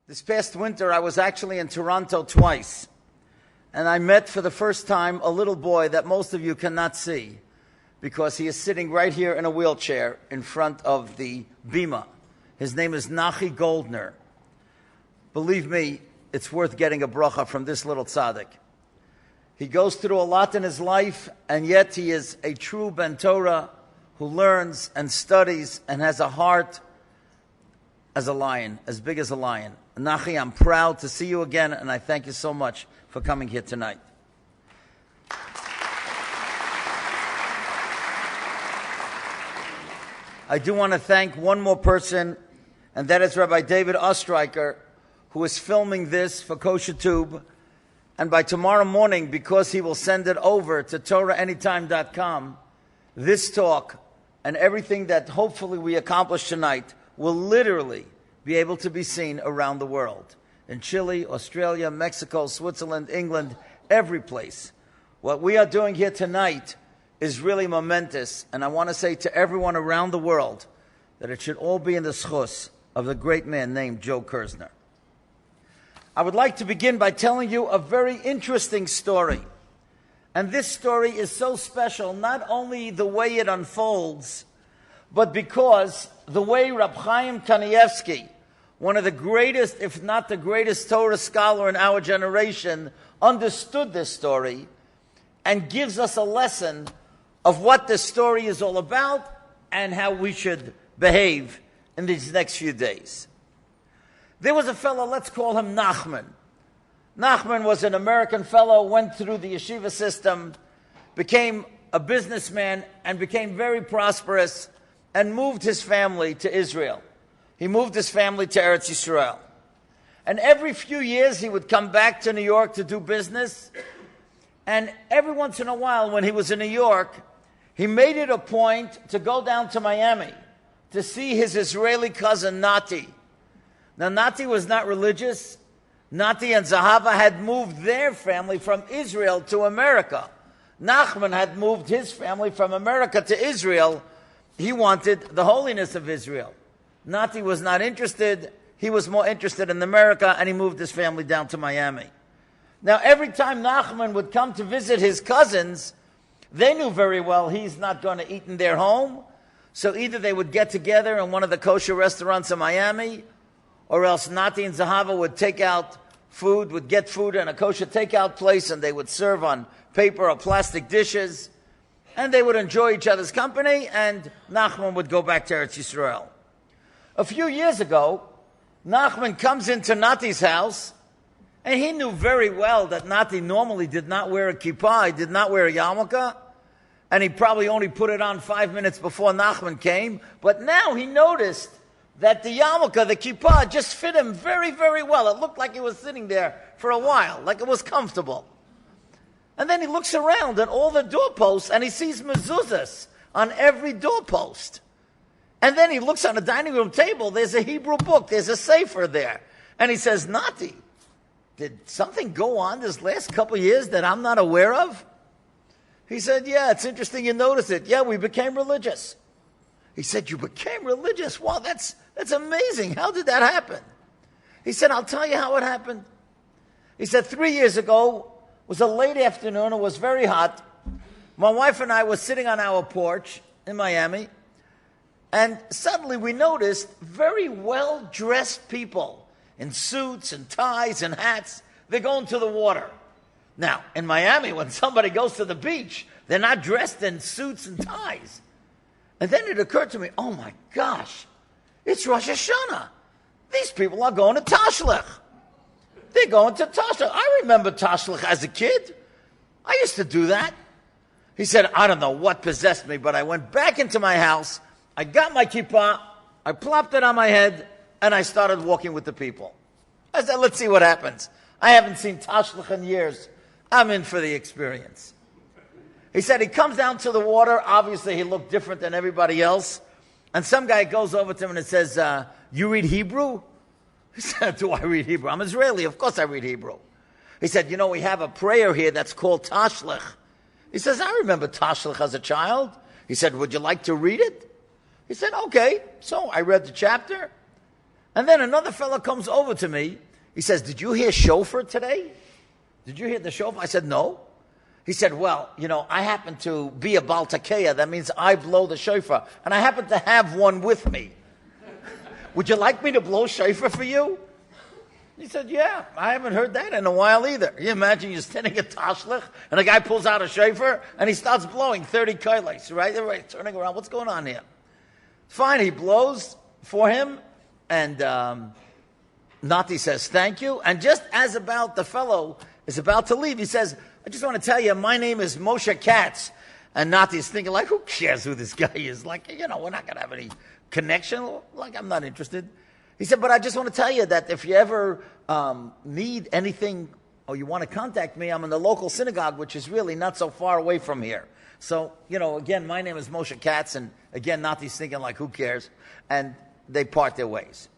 This past winter, I was actually in Toronto twice, and I met for the first time a little boy that most of you cannot see because he is sitting right here in a wheelchair in front of the bima. His name is Kerzner. Believe me, it's worth getting a bracha from this little tzaddik. He goes through a lot in his life, and yet he is a true Ben Torah who learns and studies and has a heart as a lion, as big as a lion. Nachi, I'm proud to see you again, and I thank you so much for coming here tonight. I do want to thank one more person, and that is Rabbi David Ostreicher, who is filming this for Kosher Tube. And by tomorrow morning, because he will send it over to TorahAnytime.com, this talk and everything that hopefully we accomplish tonight will literally be able to be seen around the world. In Chile, Australia, Mexico, Switzerland, England, every place. What we are doing here tonight is really momentous, and I want to say to everyone around the world that it should all be in the schus of the great man named Joe Kerzner. I would like to begin by telling you a very interesting story. And this story is so special, not only the way it unfolds, but because the way Rab Chaim Kanievsky, one of the greatest, if not the greatest Torah scholar in our generation, understood this story and gives us a lesson of what this story is all about and how we should behave in these next few days. There was a fellow, let's call him Nachman. Nachman was an American fellow, went through the yeshiva system, became a businessman, and became very prosperous, and moved his family to Israel. He moved his family to Eretz Yisrael. And every few years he would come back to New York to do business. And every once in a while when he was in New York, he made it a point to go down to Miami to see his Israeli cousin Nati. Now Nati was not religious. Nati and Zahava had moved their family from Israel to America. Nachman had moved his family from America to Israel. He wanted the holiness of Israel. Nati was not interested. He was more interested in America, and he moved his family down to Miami. Now, every time Nachman would come to visit his cousins, they knew very well he's not going to eat in their home. So either they would get together in one of the kosher restaurants in Miami, or else Nati and Zahava would take out food, would get food in a kosher takeout place, and they would serve on paper or plastic dishes. And they would enjoy each other's company, and Nachman would go back to Eretz Yisrael. A few years ago, Nachman comes into Nati's house, and he knew very well that Nati normally did not wear a kippah, he did not wear a yarmulke, and he probably only put it on 5 minutes before Nachman came. But now he noticed that the yarmulke, the kippah, just fit him very, very well. It looked like he was sitting there for a while, like it was comfortable. And then he looks around at all the doorposts, and he sees mezuzahs on every doorpost. And then he looks on the dining room table, there's a Hebrew book, there's a sefer there. And he says, Nati, did something go on this last couple of years that I'm not aware of? He said, yeah, it's interesting you notice it. Yeah, we became religious. He said, you became religious? Wow, that's amazing. How did that happen? He said, I'll tell you how it happened. He said, 3 years ago, it was a late afternoon, it was very hot. My wife and I were sitting on our porch in Miami, and suddenly we noticed very well-dressed people in suits and ties and hats. They're going to the water. Now, in Miami, when somebody goes to the beach, they're not dressed in suits and ties. And then it occurred to me, oh my gosh, it's Rosh Hashanah. These people are going to Tashlich. They're going to Tashlich. I remember Tashlich as a kid. I used to do that. He said, I don't know what possessed me, but I went back into my house, I got my kippah, I plopped it on my head, and I started walking with the people. I said, let's see what happens. I haven't seen Tashlich in years. I'm in for the experience. He said he comes down to the water. Obviously, he looked different than everybody else. And some guy goes over to him and says, you read Hebrew? He said, do I read Hebrew? I'm Israeli. Of course I read Hebrew. He said, you know, we have a prayer here that's called Tashlich. He says, I remember Tashlich as a child. He said, would you like to read it? He said, okay. So I read the chapter. And then another fellow comes over to me. He says, did you hear shofar today? Did you hear the shofar? I said, no. He said, well, I happen to be a Baal Takeya. That means I blow the shofar. And I happen to have one with me. Would you like me to blow shofar for you? He said, yeah, I haven't heard that in a while either. You imagine you're standing at Tashlich, and a guy pulls out a shofar, and he starts blowing 30 koiles, right? Everybody's turning around. What's going on here? Fine, he blows for him, and Nati says, thank you. And just as about the fellow is about to leave, he says, I just want to tell you, my name is Moshe Katz. And Nati's thinking, like, who cares who this guy is? Like, we're not going to have any connection. Like, I'm not interested. He said, but I just want to tell you that if you ever need anything or you want to contact me, I'm in the local synagogue, which is really not so far away from here. So, again, my name is Moshe Katz. And again, Nati's thinking, like, who cares? And they part their ways.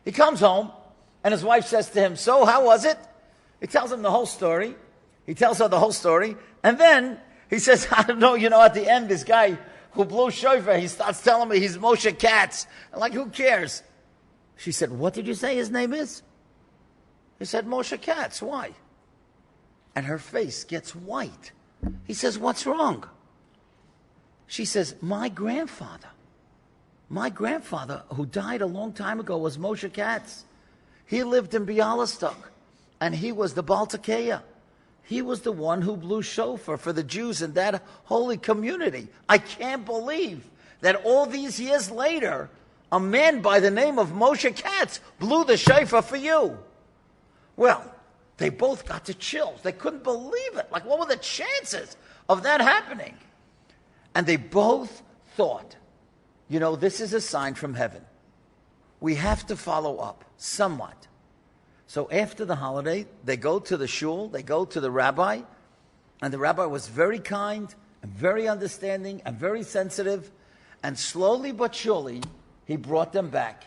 He comes home, and his wife says to him, so how was it? He tells him the whole story. He tells her the whole story. And then he says, I don't know, at the end, this guy who blew shofar, he starts telling me he's Moshe Katz. I'm like, who cares? She said, what did you say his name is? He said, Moshe Katz. Why? And her face gets white. He says, what's wrong? She says, my grandfather who died a long time ago was Moshe Katz. He lived in Bialystok, and he was the Baal Takeya. He was the one who blew shofar for the Jews in that holy community. I can't believe that all these years later, a man by the name of Moshe Katz blew the shofar for you. Well, they both got the chills. They couldn't believe it. Like, what were the chances of that happening? And they both thought, this is a sign from heaven. We have to follow up somewhat. So after the holiday, they go to the shul, they go to the rabbi, and the rabbi was very kind and very understanding and very sensitive, and slowly but surely, he brought them back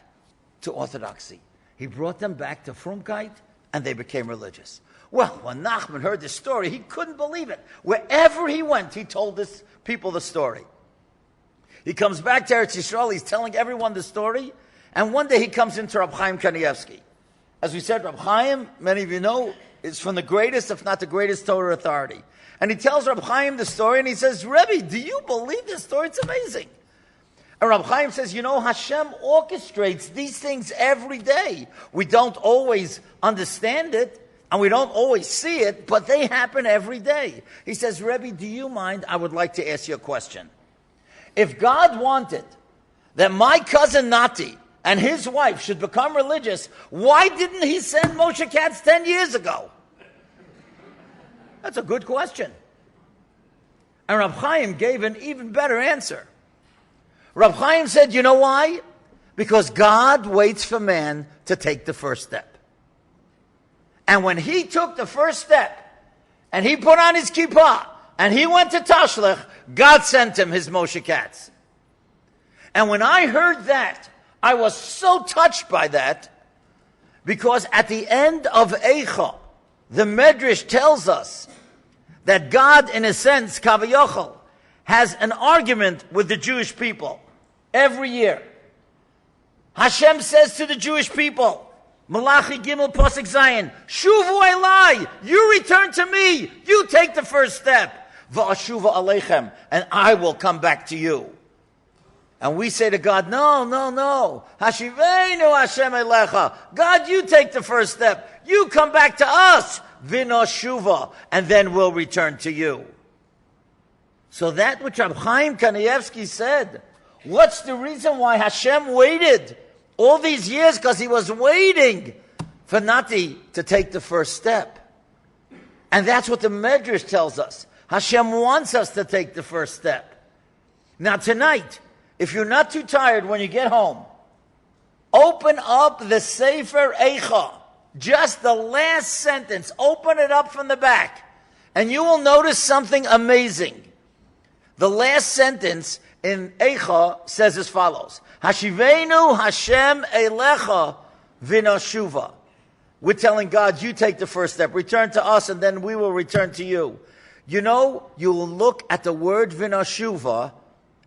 to orthodoxy. He brought them back to frumkeit, and they became religious. Well, when Nachman heard this story, he couldn't believe it. Wherever he went, he told this people the story. He comes back to Eretz Yisrael, he's telling everyone the story, and one day he comes into Rab Chaim Kanievsky. As we said, Rab Chaim, many of you know, is from the greatest, if not the greatest Torah authority. And he tells Rab Chaim the story, and he says, Rebbe, do you believe this story? It's amazing. And Rab Chaim says, Hashem orchestrates these things every day. We don't always understand it, and we don't always see it, but they happen every day. He says, Rebbe, do you mind? I would like to ask you a question. If God wanted that my cousin Nati and his wife should become religious, why didn't he send Moshe Katz 10 years ago? That's a good question. And Rab Chaim gave an even better answer. Rab Chaim said, you know why? Because God waits for man to take the first step. And when he took the first step, and he put on his kippah, and he went to Tashlich, God sent him his Moshe Katz. And when I heard that, I was so touched by that, because at the end of Eicha, the Medrash tells us that God, in a sense, Kavayochel, has an argument with the Jewish people every year. Hashem says to the Jewish people, Malachi Gimel Pasuk Zayin, Shuvu Elai, you return to me, you take the first step, Va'ashuva Aleichem, and I will come back to you. And we say to God, no. Hashivenu Hashem Elecha. God, you take the first step. You come back to us. Vino Shuva. And then we'll return to you. So that which Rab Chaim Kanievsky said, what's the reason why Hashem waited all these years? Because he was waiting for Nati to take the first step. And that's what the Medrash tells us. Hashem wants us to take the first step. Now tonight, if you're not too tired when you get home, open up the Sefer Eicha, just the last sentence. Open it up from the back, and you will notice something amazing. The last sentence in Eicha says as follows: Hashivenu Hashem Elecha V'noshuva. We're telling God, you take the first step. Return to us, and then we will return to you. You will look at the word V'noshuva,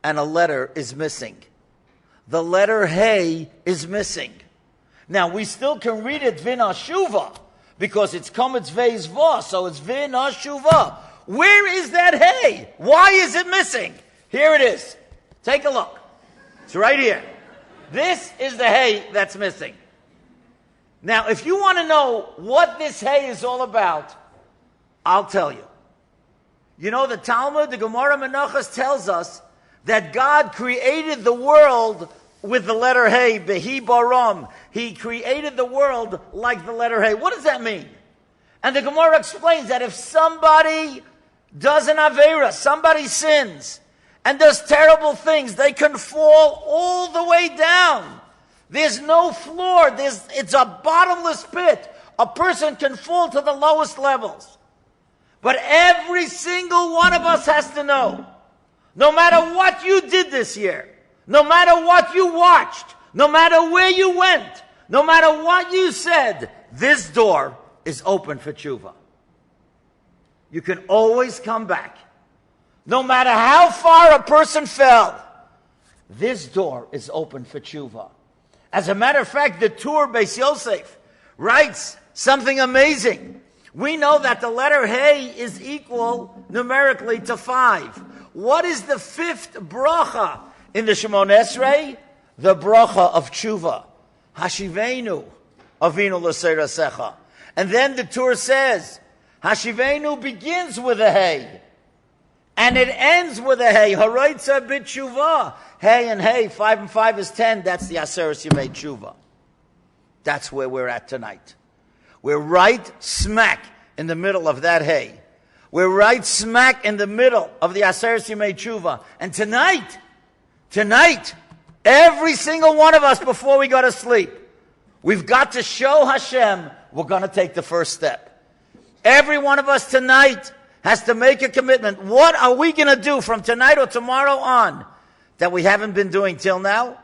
and a letter is missing. The letter Hey is missing. Now, we still can read it Vin Hashuva, because it's Kometz Vei's Va, so it's Vin Hashuva. Where is that hey? Why is it missing? Here it is. Take a look. It's right here. This is the hey that's missing. Now, if you want to know what this hey is all about, I'll tell you. You know, the Talmud, the Gemara Menachos tells us that God created the world with the letter hey, Behi Baram. He created the world like the letter hey. What does that mean? And the Gemara explains that if somebody does an Aveira, somebody sins, and does terrible things, they can fall all the way down. There's no floor. It's a bottomless pit. A person can fall to the lowest levels. But every single one of us has to know, no matter what you did this year, no matter what you watched, no matter where you went, no matter what you said, this door is open for tshuva. You can always come back. No matter how far a person fell, this door is open for tshuva. As a matter of fact, the Tur Beis Yosef writes something amazing. We know that the letter hey is equal numerically to 5. What is the 5th bracha in the Shemon Esrei? The bracha of tshuva. Hashivenu avinu l'seirasecha. And then the Tur says, Hashivenu begins with a hey. And it ends with a hey. Haroitza b'tshuva. Hey and hey, 5 and 5 is 10. That's the Aseres Yemei Tshuva. That's where we're at tonight. We're right smack in the middle of that hey. We're right smack in the middle of the Aseres Yemei Tshuva. And tonight, every single one of us before we go to sleep, we've got to show Hashem we're going to take the first step. Every one of us tonight has to make a commitment. What are we going to do from tonight or tomorrow on that we haven't been doing till now?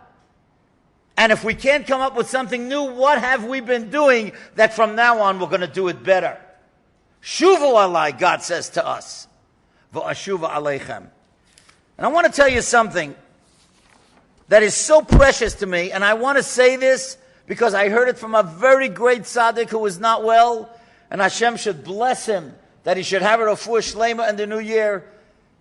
And if we can't come up with something new, what have we been doing that from now on we're going to do it better? Shuvu alai, God says to us. V'ashuva aleichem. And I want to tell you something that is so precious to me, and I want to say this because I heard it from a very great tzaddik who is not well, and Hashem should bless him that he should have a refuah shlema in the new year.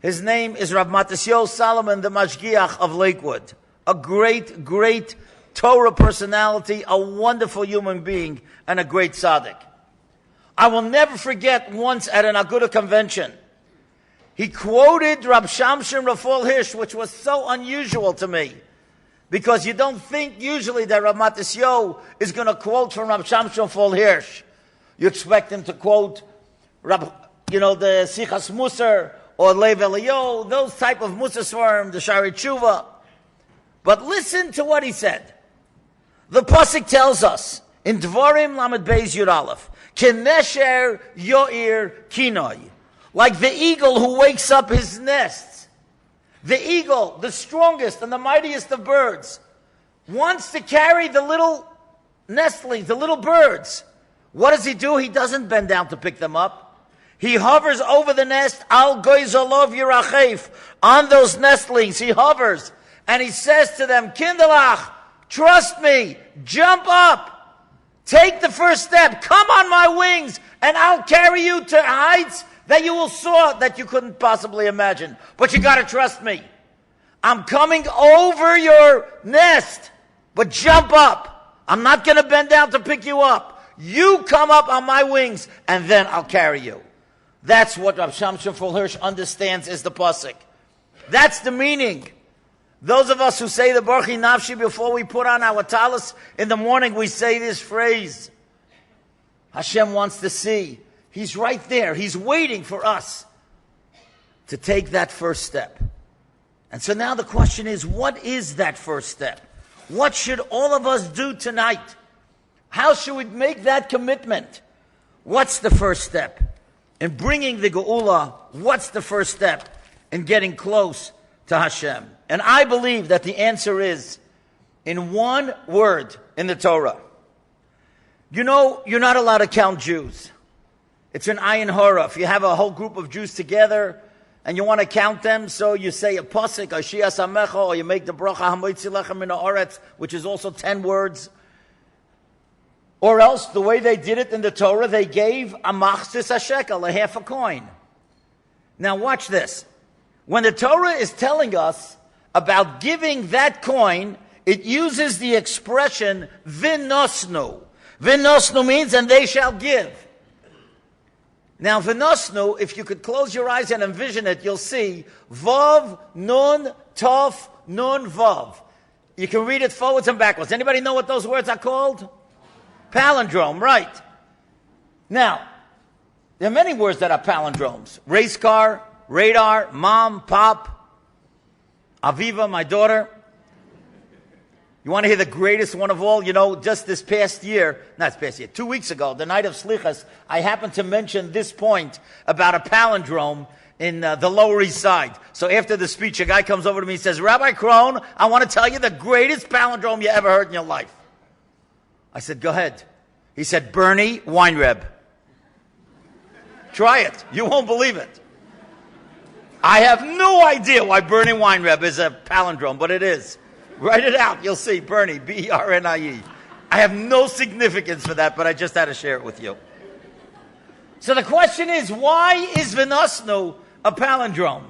His name is Rav Matisyahu Solomon, the Mashgiach of Lakewood. A great, great Torah personality, a wonderful human being, and a great tzaddik. I will never forget once at an Agudah convention, he quoted Rab Shamshon Rafal Hirsch, which was so unusual to me, because you don't think usually that Rav Matisyahu is going to quote from Rab Shamshon Rafal Hirsch. You expect him to quote the Sichas Musar, or Lev Eliyahu, those type of Musar Svarim, the Shari Tshuva. But listen to what he said. The Pasuk tells us, in Dvarim Lamed Beis Yud Aleph, Kenesher Yoir Kinoi, like the eagle who wakes up his nests. The eagle, the strongest and the mightiest of birds, wants to carry the little nestlings, the little birds. What does he do? He doesn't bend down to pick them up. He hovers over the nest, al goizolov yirachef, on those nestlings. He hovers, and he says to them, Kindalach, trust me, jump up, take the first step, come on my wings, and I'll carry you to heights that you will soar that you couldn't possibly imagine. But you got to trust me. I'm coming over your nest, but jump up. I'm not going to bend down to pick you up. You come up on my wings, and then I'll carry you. That's what Rav Shamshon Rafal Hirsch understands is the pasuk. That's the meaning. Those of us who say the Baruch Nafshi before we put on our talis in the morning, we say this phrase. Hashem wants to see. He's right there. He's waiting for us to take that first step. And so now the question is, what is that first step? What should all of us do tonight? How should we make that commitment? What's the first step? In bringing the Geulah, what's the first step in getting close to Hashem? And I believe that the answer is in one word in the Torah. You know, you're not allowed to count Jews. It's an ayin hara. If you have a whole group of Jews together and you want to count them, so you say a pasuk, Ashias Hamecha, or you make the bracha Hamoitzi Lechem Min Haaretz, which is also 10 words. Or else, the way they did it in the Torah, they gave a machzis a shekel, a half a coin. Now watch this. When the Torah is telling us about giving that coin, it uses the expression vinosnu. Vinosnu means, and they shall give. Now, vinosnu, if you could close your eyes and envision it, you'll see vav, nun, tov, nun, vav. You can read it forwards and backwards. Anybody know what those words are called? Palindrome, right. Now, there are many words that are palindromes. Race car, radar, mom, pop, Aviva, my daughter. You want to hear the greatest one of all? You know, just this past year, 2 weeks ago, the night of Slichas, I happened to mention this point about a palindrome in the Lower East Side. So after the speech, a guy comes over to me and says, Rabbi Krohn, I want to tell you the greatest palindrome you ever heard in your life. I said, go ahead. He said, Bernie Weinreb. Try it. You won't believe it. I have no idea why Bernie Weinreb is a palindrome, but it is. Write it out. You'll see. Bernie, B-E-R-N-I-E. I have no significance for that, but I just had to share it with you. So the question is, why is Vinosnu a palindrome?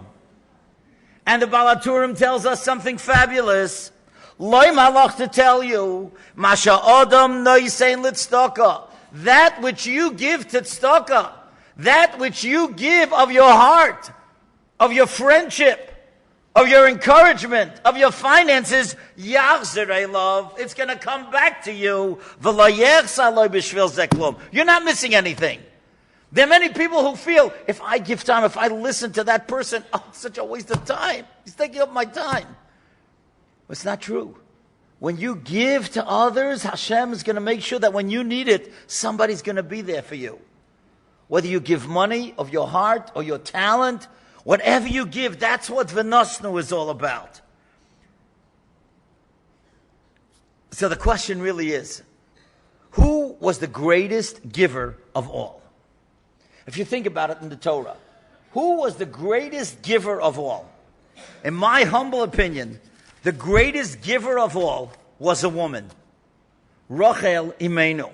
And the Balaturim tells us something fabulous. Loi malach to tell you, Masha Adam noisein litzdaka. That which you give to tzedakah, that which you give of your heart, of your friendship, of your encouragement, of your finances, yachzer love, it's going to come back to you. You're not missing anything. There are many people who feel, if I give time, if I listen to that person, oh, it's such a waste of time. He's taking up my time. But it's not true. When you give to others, Hashem is going to make sure that when you need it, somebody's going to be there for you. Whether you give money, of your heart, or your talent, whatever you give, that's what Vinosnu is all about. So the question really is, who was the greatest giver of all? If you think about it in the Torah, who was the greatest giver of all? In my humble opinion, the greatest giver of all was a woman, Rachel Imenu.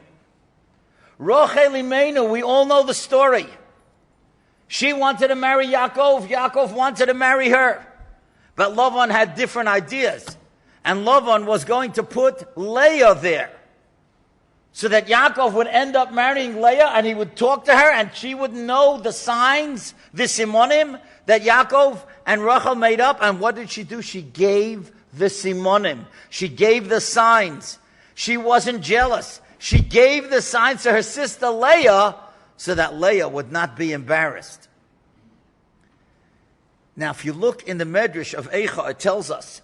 Rachel Imenu, we all know the story. She wanted to marry Yaakov. Yaakov wanted to marry her. But Lavan had different ideas. And Lavan was going to put Leah there. So that Yaakov would end up marrying Leah and he would talk to her and she would know the signs, the simonim, that Yaakov and Rachel made up. And what did she do? She gave the simonim. She gave the signs. She wasn't jealous. She gave the signs to her sister Leah, so that Leah would not be embarrassed. Now, if you look in the Medrash of Eicha, it tells us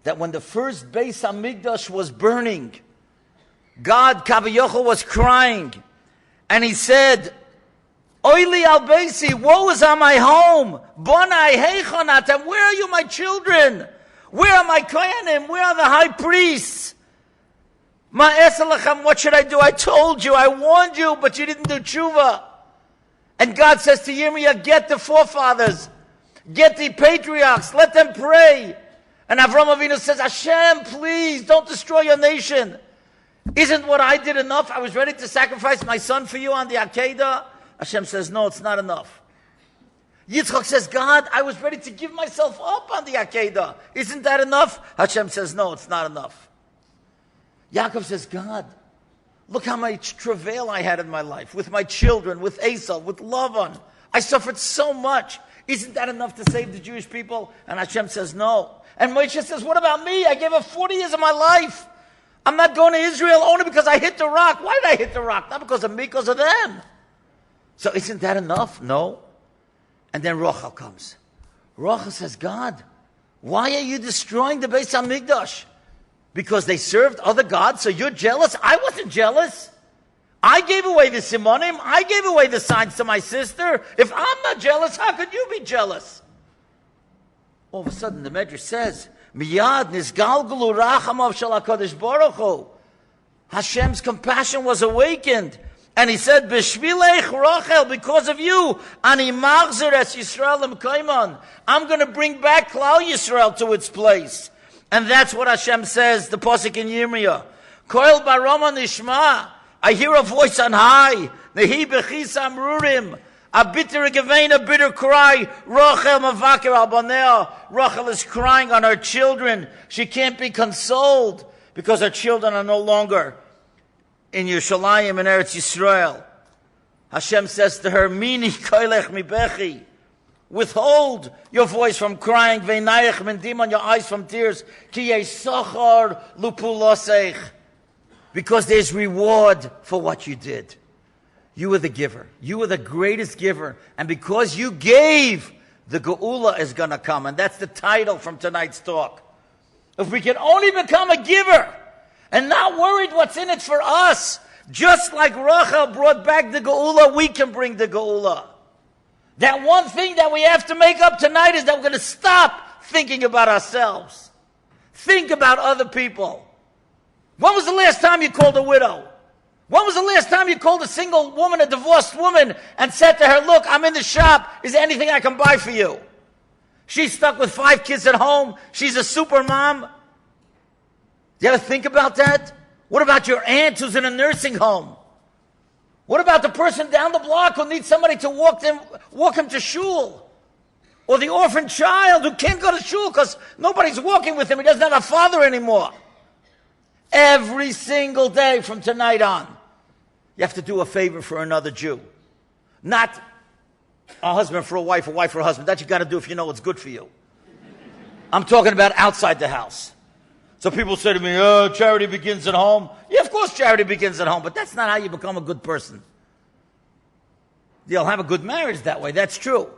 that when the first Beis Hamikdash was burning, God, Kaviyachol, was crying, and he said, Oili al Beisi, woe is on my home, Bonai heichonatem, where are you, my children? Where are my kohanim? Where are the high priests? Ma'esalachem, what should I do? I told you, I warned you, but you didn't do tshuva. And God says to Yirmiyah, get the forefathers, get the patriarchs, let them pray. And Avram Avinu says, Hashem, please, don't destroy your nation. Isn't what I did enough? I was ready to sacrifice my son for you on the Akedah. Hashem says, no, it's not enough. Yitzchak says, God, I was ready to give myself up on the Akedah. Isn't that enough? Hashem says, no, it's not enough. Yaakov says, God, look how much travail I had in my life, with my children, with Esau, with Lavan. I suffered so much. Isn't that enough to save the Jewish people? And Hashem says, no. And Moshe says, what about me? I gave up 40 years of my life. I'm not going to Israel only because I hit the rock. Why did I hit the rock? Not because of me, because of them. So isn't that enough? No. And then Rachel comes. Rachel says, God, why are you destroying the Beis HaMikdash? Because they served other gods, so you're jealous? I wasn't jealous. I gave away the simonim. I gave away the signs to my sister. If I'm not jealous, how could you be jealous? All of a sudden, the Medrash says, Miyad nisgalgulu rachamav shel HaKadosh Baruch Hu. Hashem's compassion was awakened. And he said, B'shvilech Rachel, because of you, ani machzer es Yisrael l'mkayman. I'm going to bring back Klal Yisrael to its place. And that's what Hashem says, the Pasuk in Yirmiyah. Koil baroma nishma, I hear a voice on high. Nehi bechis amrurim. A bitter gevein, a bitter cry. Rachel mavaker al banea. Rachel is crying on her children. She can't be consoled because her children are no longer in Yerushalayim and Eretz Yisrael. Hashem says to her, Mini koilech mi bechi. Withhold your voice from crying. Veinayich mendim, on your eyes from tears. Ki yesachar lupulosech. Because there's reward for what you did. You were the giver. You were the greatest giver. And because you gave, the Geulah is going to come. And that's the title from tonight's talk. If we can only become a giver and not worried what's in it for us, just like Rachel brought back the Geulah, we can bring the Geulah. That one thing that we have to make up tonight is that we're going to stop thinking about ourselves. Think about other people. When was the last time you called a widow? When was the last time you called a single woman, a divorced woman, and said to her, look, I'm in the shop. Is there anything I can buy for you? She's stuck with 5 kids at home. She's a super mom. Do you ever think about that? What about your aunt who's in a nursing home? What about the person down the block who needs somebody to walk him to shul? Or the orphan child who can't go to shul because nobody's walking with him. He doesn't have a father anymore. Every single day from tonight on, you have to do a favor for another Jew. Not a husband for a wife for a husband. That you got to do if you know what's good for you. I'm talking about outside the house. So people say to me, oh, charity begins at home. Yeah, of course charity begins at home, but that's not how you become a good person. You'll have a good marriage that way, that's true.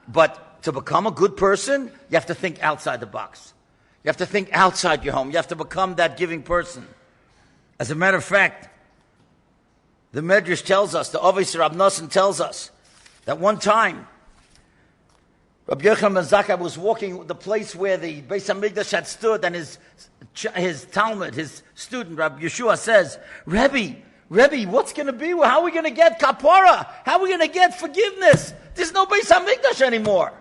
But to become a good person, you have to think outside the box. You have to think outside your home. You have to become that giving person. As a matter of fact, the Medrash tells us, the Ovis Rab Nosson tells us, that one time, Rabbi Yochanan ben Zakkai was walking the place where the Beis HaMikdash had stood, and his Talmud, his student, Rabbi Yeshua, says, Rebbe, what's going to be? How are we going to get kapara? How are we going to get forgiveness? There's no Beis HaMikdash anymore.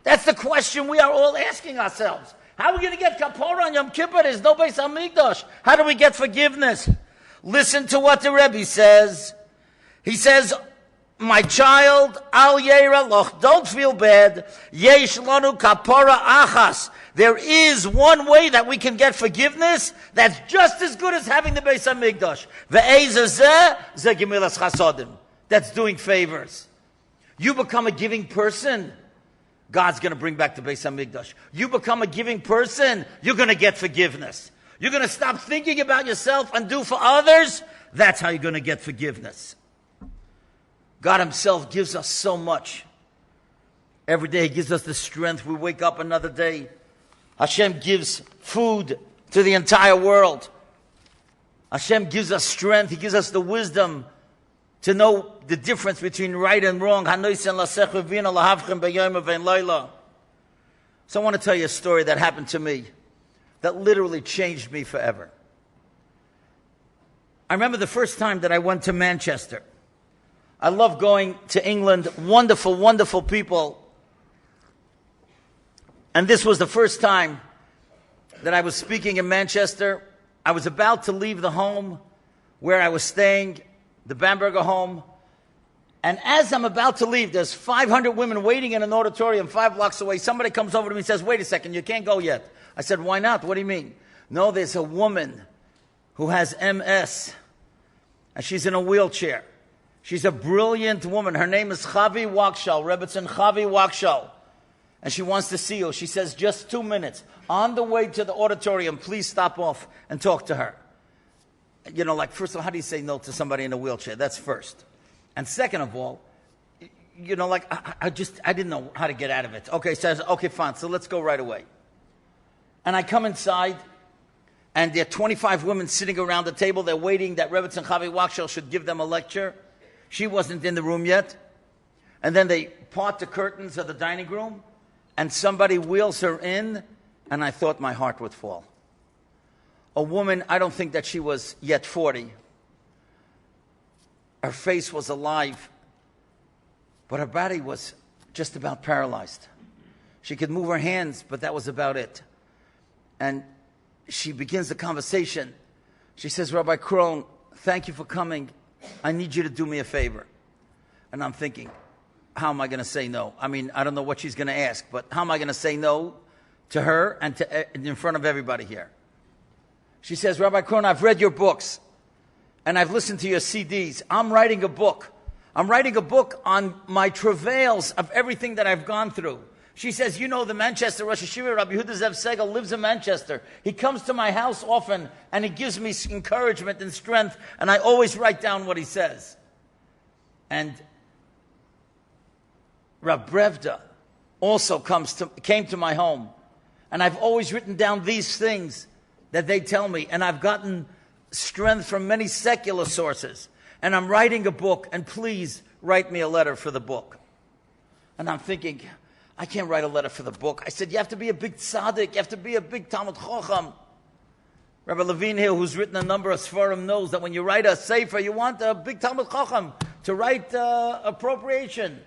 That's the question we are all asking ourselves. How are we going to get kapara on Yom Kippur? There's no Beis HaMikdash. How do we get forgiveness? Listen to what the Rebbe says. He says, my child, al yeira loch, don't feel bad. Yesh lanu kapara achas. There is one way that we can get forgiveness that's just as good as having the Beis HaMikdash. Ve'ezeh ze gemilas chasodim. That's doing favors. You become a giving person, God's going to bring back the Beis HaMikdash. You become a giving person, you're going to get forgiveness. You're going to stop thinking about yourself and do for others. That's how you're going to get forgiveness. God himself gives us so much. Every day he gives us the strength. We wake up another day. Hashem gives food to the entire world. Hashem gives us strength. He gives us the wisdom to know the difference between right and wrong. So I want to tell you a story that happened to me that literally changed me forever. I remember the first time that I went to Manchester. I love going to England. Wonderful, wonderful people. And this was the first time that I was speaking in Manchester. I was about to leave the home where I was staying, the Bamberger home. And as I'm about to leave, there's 500 women waiting in an auditorium 5 blocks away. Somebody comes over to me and says, wait a second, you can't go yet. I said, why not? What do you mean? No, there's a woman who has MS, and she's in a wheelchair. She's a brilliant woman. Her name is Chavi Wakshal, Rebbetzin Chavi Wakshal. And she wants to see you. She says, just 2 minutes. On the way to the auditorium, please stop off and talk to her. You know, like, first of all, how do you say no to somebody in a wheelchair? That's first. And second of all, you know, like, I didn't know how to get out of it. Okay, says, okay, fine, so let's go right away. And I come inside, and there are 25 women sitting around the table. They're waiting that Rebbetzin Chavi Wakshal should give them a lecture. She wasn't in the room yet. And then they part the curtains of the dining room, and somebody wheels her in, and I thought my heart would fall. A woman, I don't think that she was yet 40. Her face was alive, but her body was just about paralyzed. She could move her hands, but that was about it. And she begins the conversation. She says, Rabbi Krohn, thank you for coming. I need you to do me a favor. And I'm thinking, how am I going to say no? I mean, I don't know what she's going to ask, but how am I going to say no to her and in front of everybody here? She says, Rabbi Krohn, I've read your books and I've listened to your CDs. I'm writing a book. I'm writing a book on my travails of everything that I've gone through. She says, you know, the Manchester Rosh Hashiva, Rabbi Yehuda Zev Segal, lives in Manchester. He comes to my house often, and he gives me encouragement and strength, and I always write down what he says. And Rav Brevda also came to my home, and I've always written down these things that they tell me, and I've gotten strength from many secular sources. And I'm writing a book, and please write me a letter for the book. And I'm thinking, I can't write a letter for the book. I said, you have to be a big tzaddik. You have to be a big Talmud Chacham. Rabbi Levine here, who's written a number of Sfarim, knows that when you write a sefer, you want a big Talmud Chacham to write appropriation.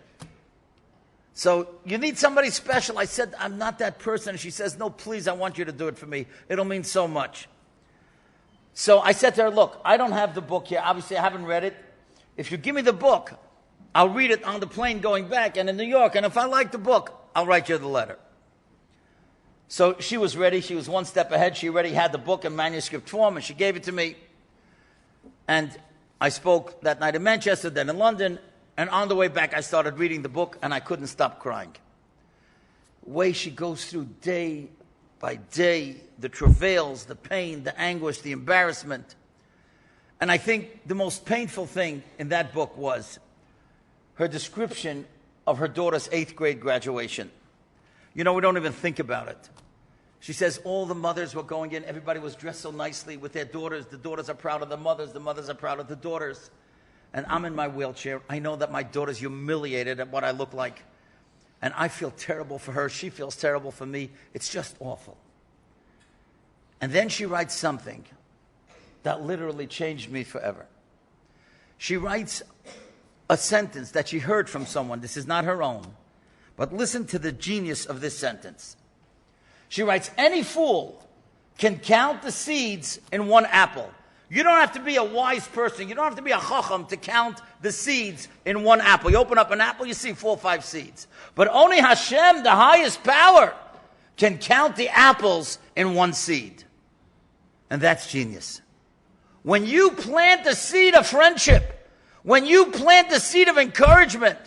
So you need somebody special. I said, I'm not that person. And she says, no, please, I want you to do it for me. It'll mean so much. So I said to her, look, I don't have the book here. Obviously, I haven't read it. If you give me the book, I'll read it on the plane going back and in New York. And if I like the book, I'll write you the letter. So she was ready. She was one step ahead. She already had the book in manuscript form, and she gave it to me. And I spoke that night in Manchester, then in London. And on the way back, I started reading the book, and I couldn't stop crying. The way she goes through day by day, the travails, the pain, the anguish, the embarrassment. And I think the most painful thing in that book was her description of her daughter's 8th grade graduation. You know, we don't even think about it. She says all the mothers were going in. Everybody was dressed so nicely with their daughters. The daughters are proud of the mothers are proud of the daughters. And I'm in my wheelchair. I know that my daughter's humiliated at what I look like. And I feel terrible for her. She feels terrible for me. It's just awful. And then she writes something that literally changed me forever. She writes a sentence that she heard from someone. This is not her own. But listen to the genius of this sentence. She writes, any fool can count the seeds in one apple. You don't have to be a wise person. You don't have to be a chacham to count the seeds in one apple. You open up an apple, you see 4 or 5 seeds. But only Hashem, the highest power, can count the apples in one seed. And that's genius. When you plant the seed of friendship, when you plant the seed of encouragement,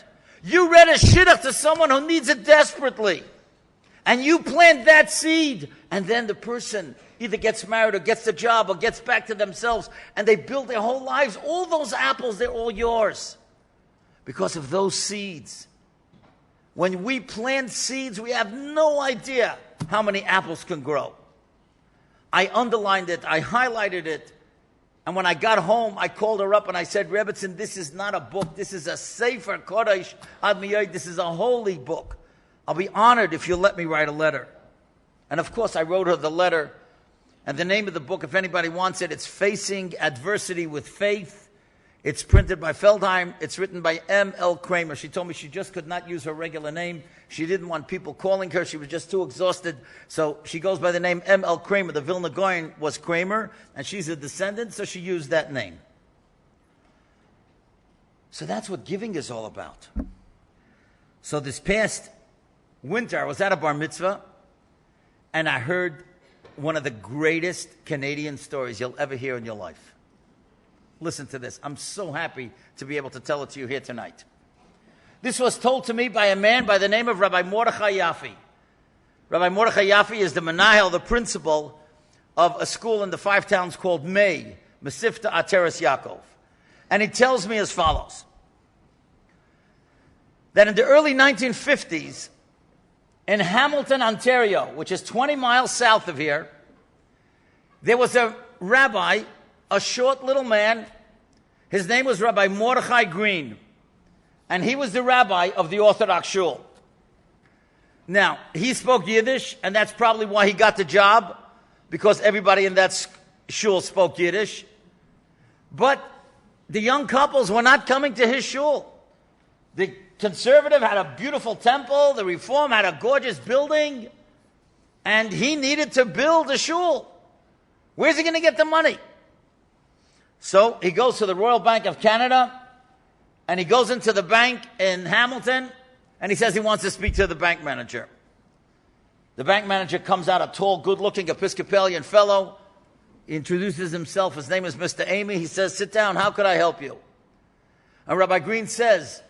you read a shidduch to someone who needs it desperately, and you plant that seed, and then the person either gets married or gets the job or gets back to themselves, and they build their whole lives. All those apples, they're all yours because of those seeds. When we plant seeds, we have no idea how many apples can grow. I underlined it, I highlighted it, and when I got home, I called her up and I said, Rebbetzin, this is not a book, this is a Sefer Kodesh Ad Miyot, this is a holy book. I'll be honored if you'll let me write a letter. And of course, I wrote her the letter. And the name of the book, if anybody wants it, it's Facing Adversity with Faith. It's printed by Feldheim. It's written by M.L. Kramer. She told me she just could not use her regular name. She didn't want people calling her. She was just too exhausted. So she goes by the name M.L. Kramer. The Vilna Gaon was Kramer, and she's a descendant, so she used that name. So that's what giving is all about. So this past winter, I was at a bar mitzvah, and I heard one of the greatest Canadian stories you'll ever hear in your life. Listen to this. I'm so happy to be able to tell it to you here tonight. This was told to me by a man by the name of Rabbi Mordechai Yaffe. Rabbi Mordechai Yaffe is the menahel, the principal of a school in the 5 towns called May, Mesivta Ateres Yaakov. And he tells me as follows, that in the early 1950s, in Hamilton, Ontario, which is 20 miles south of here, there was a rabbi, a short little man. His name was Rabbi Mordechai Green, and he was the rabbi of the Orthodox shul. Now, he spoke Yiddish, and that's probably why he got the job, because everybody in that shul spoke Yiddish. But the young couples were not coming to his shul. The conservative had a beautiful temple. The Reform had a gorgeous building. And he needed to build a shul. Where's he going to get the money? So he goes to the Royal Bank of Canada, and he goes into the bank in Hamilton, and he says he wants to speak to the bank manager. The bank manager comes out, a tall, good-looking Episcopalian fellow. He introduces himself. His name is Mr. Amy. He says, "Sit down. How could I help you?" And Rabbi Green says,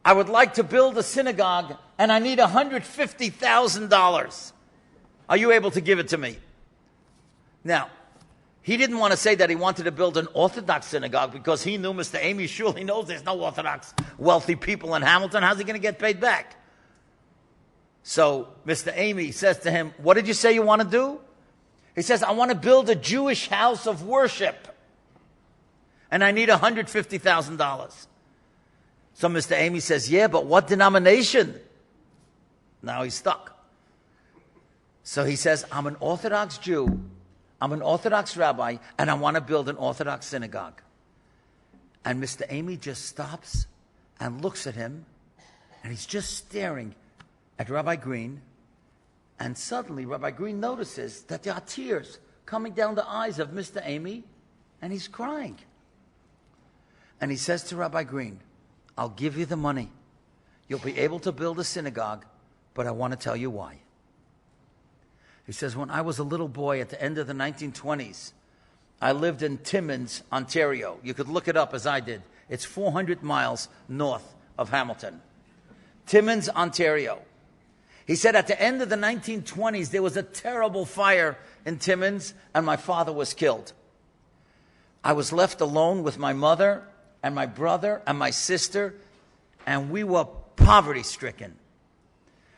"I would like to build a synagogue, and I need $150,000. Are you able to give it to me?" Now, he didn't want to say that he wanted to build an Orthodox synagogue because he knew Mr. Amy Shul. He knows there's no Orthodox wealthy people in Hamilton. How's he going to get paid back? So Mr. Amy says to him, "What did you say you want to do?" He says, "I want to build a Jewish house of worship, and I need $150,000. So Mr. Amy says, "Yeah, but what denomination?" Now he's stuck. So he says, "I'm an Orthodox Jew, I'm an Orthodox rabbi, and I want to build an Orthodox synagogue." And Mr. Amy just stops and looks at him, and he's just staring at Rabbi Green. And suddenly Rabbi Green notices that there are tears coming down the eyes of Mr. Amy, and he's crying. And he says to Rabbi Green, "I'll give you the money. You'll be able to build a synagogue, but I want to tell you why." He says, "When I was a little boy at the end of the 1920s, I lived in Timmins, Ontario." You could look it up as I did. It's 400 miles north of Hamilton. Timmins, Ontario. He said at the end of the 1920s, there was a terrible fire in Timmins, and my father was killed. I was left alone with my mother and my brother and my sister, and we were poverty-stricken.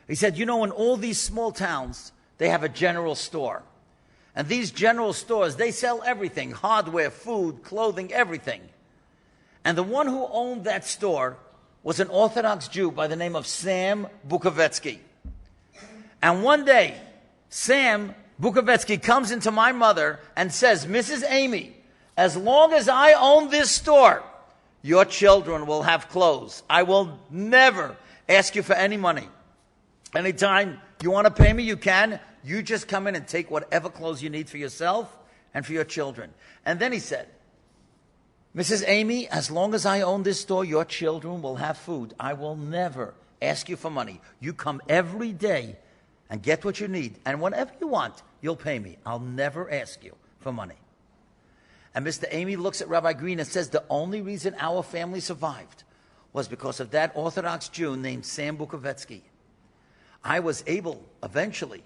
He said, "You know, in all these small towns, they have a general store. And these general stores, they sell everything, hardware, food, clothing, everything. And the one who owned that store was an Orthodox Jew by the name of Sam Bukovetsky. And one day, Sam Bukovetsky comes into my mother and says, 'Mrs. Amy, as long as I own this store, your children will have clothes. I will never ask you for any money. Anytime you want to pay me, you can. You just come in and take whatever clothes you need for yourself and for your children.' And then he said, 'Mrs. Amy, as long as I own this store, your children will have food. I will never ask you for money. You come every day and get what you need. And whenever you want, you'll pay me. I'll never ask you for money.'" And Mr. Amy looks at Rabbi Green and says, "The only reason our family survived was because of that Orthodox Jew named Sam Bukovetsky. I was able, eventually,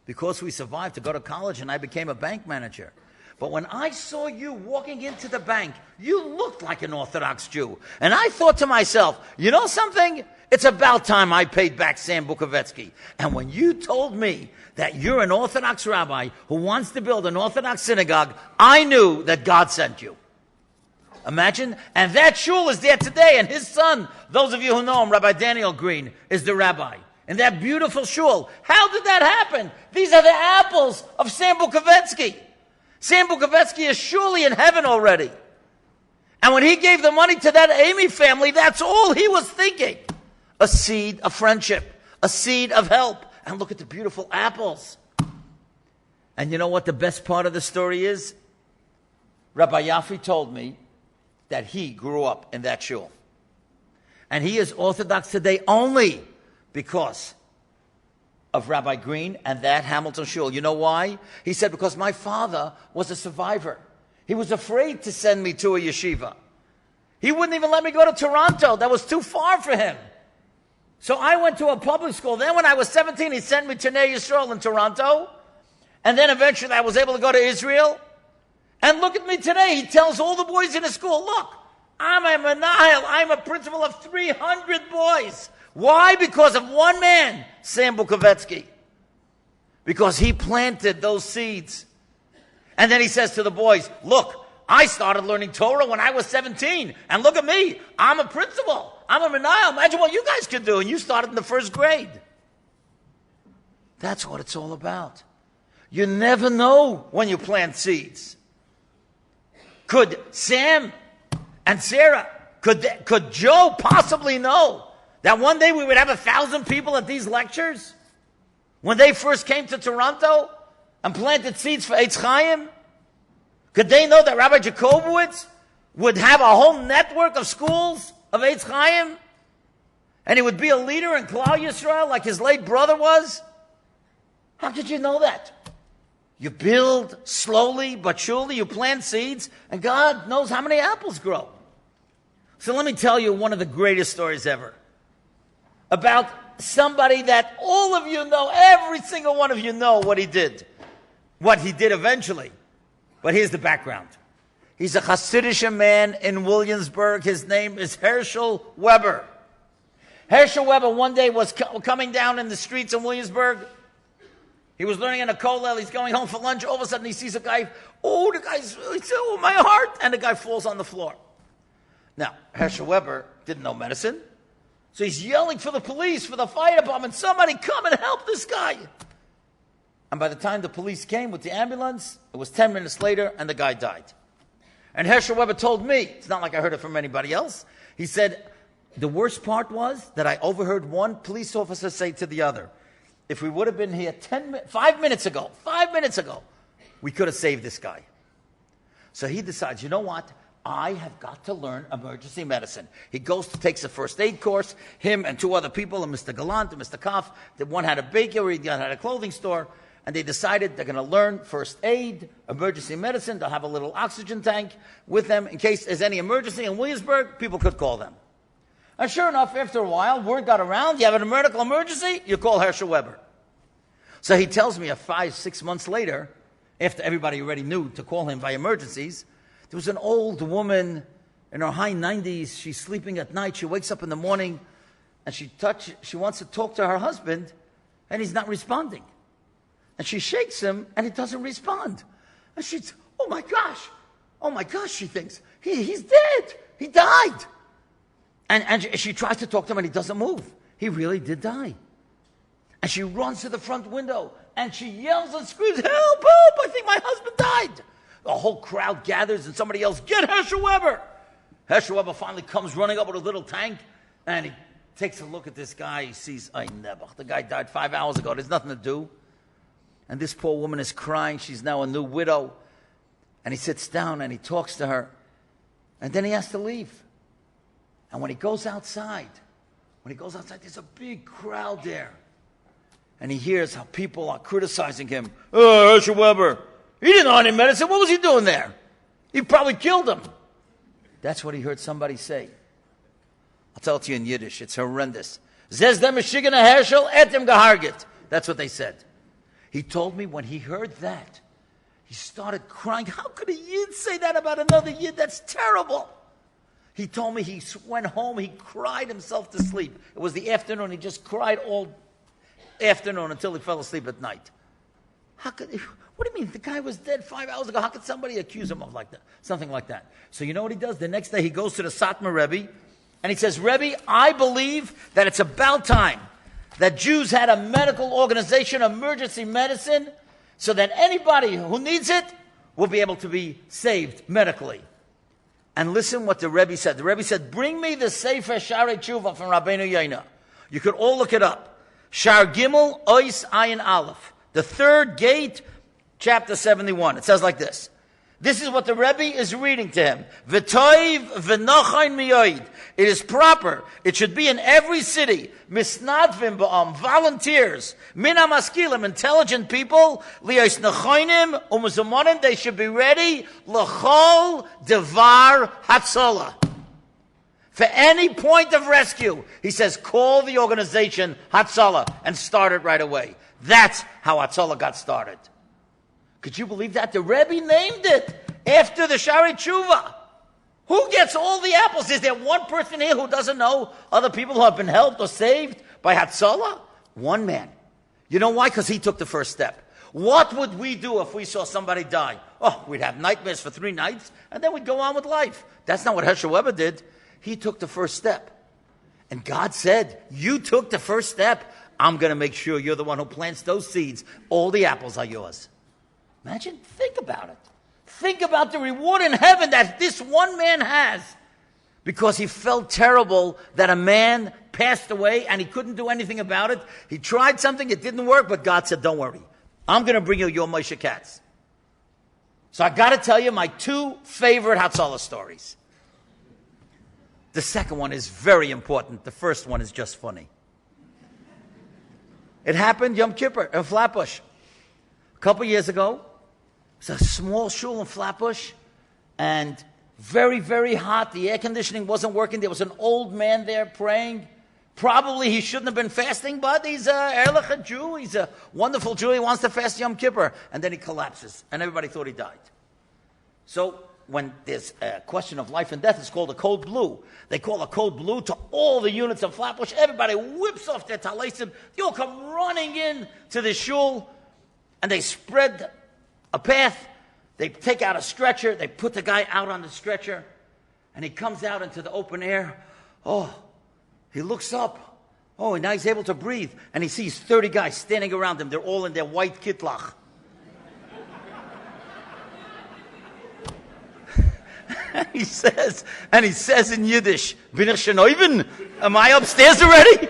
because we survived, to go to college, and I became a bank manager. But when I saw you walking into the bank, you looked like an Orthodox Jew. And I thought to myself, you know something? It's about time I paid back Sam Bukovetsky. And when you told me that you're an Orthodox rabbi who wants to build an Orthodox synagogue, I knew that God sent you." Imagine. And that shul is there today, and his son, those of you who know him, Rabbi Daniel Green, is the rabbi. In that beautiful shul. How did that happen? These are the apples of Sam Bukovetsky. Sam Bukovetsky is surely in heaven already. And when he gave the money to that Amy family, that's all he was thinking. A seed of friendship, a seed of help. And look at the beautiful apples. And you know what the best part of the story is? Rabbi Yaffe told me that he grew up in that shul. And he is Orthodox today only because of Rabbi Green and that Hamilton shul. You know why? He said, "Because my father was a survivor. He was afraid to send me to a yeshiva. He wouldn't even let me go to Toronto. That was too far for him. So I went to a public school. Then when I was 17, he sent me to Nei Yisrael in Toronto. And then eventually I was able to go to Israel. And look at me today. He tells all the boys in his school, look, I'm a menahel. I'm a principal of 300 boys. Why? Because of one man, Sam Bukovetsky. Because he planted those seeds. And then he says to the boys, look, I started learning Torah when I was 17. And look at me. I'm a principal. I'm a menahel. Imagine what you guys could do. And you started in the first grade. That's what it's all about. You never know when you plant seeds. Could Sam and Sarah, could Joe possibly know that one day we would have 1,000 people at these lectures? When they first came to Toronto and planted seeds for Eitz Chaim? Could they know that Rabbi Jacobowitz would have a whole network of schools of Eitz Chaim? And he would be a leader in Klal Yisrael like his late brother was? How could you know that? You build slowly but surely, you plant seeds, and God knows how many apples grow. So let me tell you one of the greatest stories ever about somebody that all of you know, every single one of you know what he did eventually. But here's the background. He's a Hasidic man in Williamsburg. His name is Herschel Weber. Herschel Weber one day was coming down in the streets in Williamsburg. He was learning in a kollel. He's going home for lunch. All of a sudden he sees a guy. Oh, the guy's, oh, my heart. And the guy falls on the floor. Now, Herschel Weber didn't know medicine. So he's yelling for the police, for the fire department. Somebody come and help this guy. And by the time the police came with the ambulance, it was 10 minutes later and the guy died. And Herschel Weber told me, it's not like I heard it from anybody else. He said, the worst part was that I overheard one police officer say to the other, if we would have been here 5 minutes ago, we could have saved this guy. So he decides, you know what? I have got to learn emergency medicine. He goes to takes a first aid course, him and two other people, and Mr. Gallant and Mr. Koff. One had a bakery, the other had a clothing store, and they decided they're going to learn first aid, emergency medicine. They'll have a little oxygen tank with them in case there's any emergency in Williamsburg, people could call them. And sure enough, after a while, word got around, you have a medical emergency, you call Herschel Weber. So he tells me 5-6 months later, after everybody already knew to call him by emergencies, there was an old woman in her high 90s. She's sleeping at night. She wakes up in the morning and she wants to talk to her husband and he's not responding. And she shakes him and he doesn't respond. And she's, oh my gosh, she thinks, he's dead. He died. And she tries to talk to him and he doesn't move. He really did die. And she runs to the front window and she yells and screams, help, I think my husband died. The whole crowd gathers and somebody yells, get Herschel Weber. Herschel Weber finally comes running up with a little tank and he takes a look at this guy. He sees, the guy died 5 hours ago. There's nothing to do. And this poor woman is crying. She's now a new widow. And he sits down and he talks to her. And then he has to leave. And when he goes outside, there's a big crowd there. And he hears how people are criticizing him. Oh, Herschel Weber, he didn't know any medicine. What was he doing there? He probably killed him. That's what he heard somebody say. I'll tell it to you in Yiddish. It's horrendous. Zez dem Michigan Herschel etem gehargit. That's what they said. He told me when he heard that, he started crying. How could a Yid say that about another Yid? That's terrible. He told me he went home, he cried himself to sleep. It was the afternoon. He just cried all afternoon until he fell asleep at night. What do you mean? The guy was dead 5 hours ago. How could somebody accuse him of like that? Something like that. So you know what he does? The next day he goes to the Satmar Rebbe and he says, Rebbe, I believe that it's about time that Jews had a medical organization, emergency medicine, so that anybody who needs it will be able to be saved medically. And listen what the Rebbe said. The Rebbe said, bring me the Sefer Sharei Tshuva from Rabbeinu Yaina. You could all look it up. Shar Gimel Ois Ayin Aleph. The third gate, chapter 71. It says like this. This is what the Rebbe is reading to him. V'toiv v'nochain miyoid. It is proper. It should be in every city. Misnadvim ba'am. Volunteers. Mina maskilim. Intelligent people. Liyos nechoinim u'muzumonim. They should be ready. L'chol devar hatzola. For any point of rescue, he says, call the organization Hatzalah and start it right away. That's how Hatzalah got started. Could you believe that? The Rebbe named it after the Sharei Tshuva. Who gets all the apples? Is there one person here who doesn't know other people who have been helped or saved by Hatzalah? One man. You know why? Because he took the first step. What would we do if we saw somebody die? Oh, we'd have nightmares for 3 nights, and then we'd go on with life. That's not what Herschel Weber did. He took the first step. And God said, you took the first step. I'm going to make sure you're the one who plants those seeds. All the apples are yours. Imagine, think about it. Think about the reward in heaven that this one man has because he felt terrible that a man passed away and he couldn't do anything about it. He tried something, it didn't work, but God said, don't worry. I'm going to bring you your Moshe Katz. So I got to tell you my two favorite Hatzalah stories. The second one is very important. The first one is just funny. It happened Yom Kippur in Flatbush. A couple years ago, it was a small shul in Flatbush, and very, very hot. The air conditioning wasn't working. There was an old man there praying. Probably he shouldn't have been fasting, but he's a Jew. He's a wonderful Jew. He wants to fast Yom Kippur. And then he collapses, and everybody thought he died. So when there's a question of life and death, it's called a code blue. They call a code blue to all the units of Flatbush. Everybody whips off their talisim. They all come running in to the shul, and they spread a path. They take out a stretcher. They put the guy out on the stretcher, and he comes out into the open air. Oh, he looks up. Oh, and now he's able to breathe. And he sees 30 guys standing around him. They're all in their white kitlach. He says in Yiddish, Bin ich schon oben? Am I upstairs already?